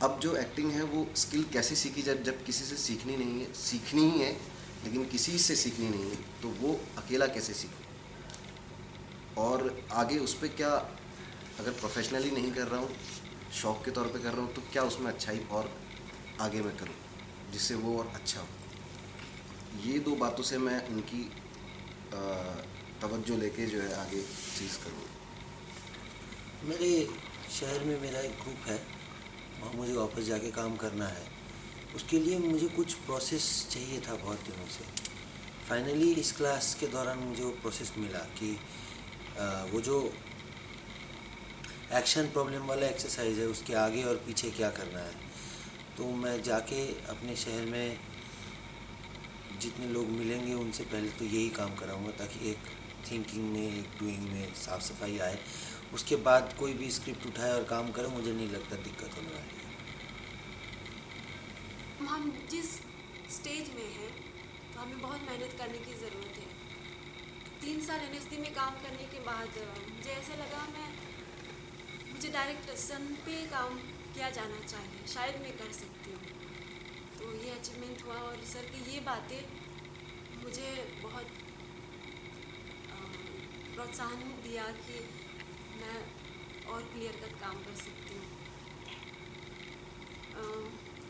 अब जो एक्टिंग है वो स्किल कैसे सीखी जाए, जब किसी से सीखनी नहीं है, सीखनी ही है लेकिन किसी से सीखनी नहीं है, तो वो अकेला कैसे सीखूं? और आगे उस पर क्या, अगर प्रोफेशनली नहीं कर रहा हूँ, शौक़ के तौर पे कर रहा हूँ, तो क्या उसमें अच्छाई और आगे मैं करूँ जिससे वो और अच्छा हो। ये दो बातों से मैं उनकी तवज्जो लेके जो है आगे चीज़ करूँ। मेरे शहर में मेरा एक ग्रुप है, वहाँ मुझे वापस जाके काम करना है। उसके लिए मुझे कुछ प्रोसेस चाहिए था बहुत दिनों से। फाइनली इस क्लास के दौरान मुझे वो प्रोसेस मिला कि वो जो एक्शन प्रॉब्लम वाला एक्सरसाइज है उसके आगे और पीछे क्या करना है। तो मैं जाके अपने शहर में जितने लोग मिलेंगे उनसे पहले तो यही काम कराऊंगा, ताकि एक थिंकिंग में, एक डूइंग में साफ़ सफाई आए। उसके बाद कोई भी स्क्रिप्ट उठाए और काम करे, मुझे नहीं लगता दिक्कत होने वाली है। हम जिस स्टेज में हैं तो हमें बहुत मेहनत करने की ज़रूरत है। 3 साल NSD में काम करने के बाद मुझे ऐसा लगा मुझे डायरेक्शन पे काम किया जाना चाहिए, शायद मैं कर सकती हूँ। तो ये अचीवमेंट हुआ और सर की ये बातें मुझे बहुत प्रोत्साहन दिया कि मैं और क्लियर कट काम कर सकती हूँ।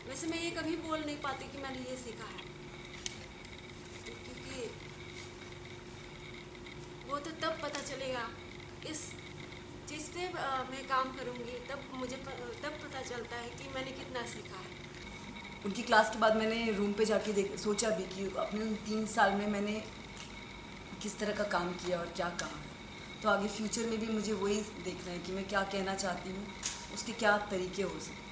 वैसे मैं ये कभी बोल नहीं पाती कि मैंने ये सीखा है, क्योंकि वो तो तब पता चलेगा, इस चीज़ पे मैं काम करूँगी तब मुझे तब पता चलता है कि मैंने कितना सीखा है। उनकी क्लास के बाद मैंने रूम पे जाके सोचा भी कि अपने उन 3 साल में मैंने किस तरह का काम किया और क्या कहा। तो आगे फ्यूचर में भी मुझे वही देखना है कि मैं क्या कहना चाहती हूँ, उसके क्या तरीके हो सकते हैं।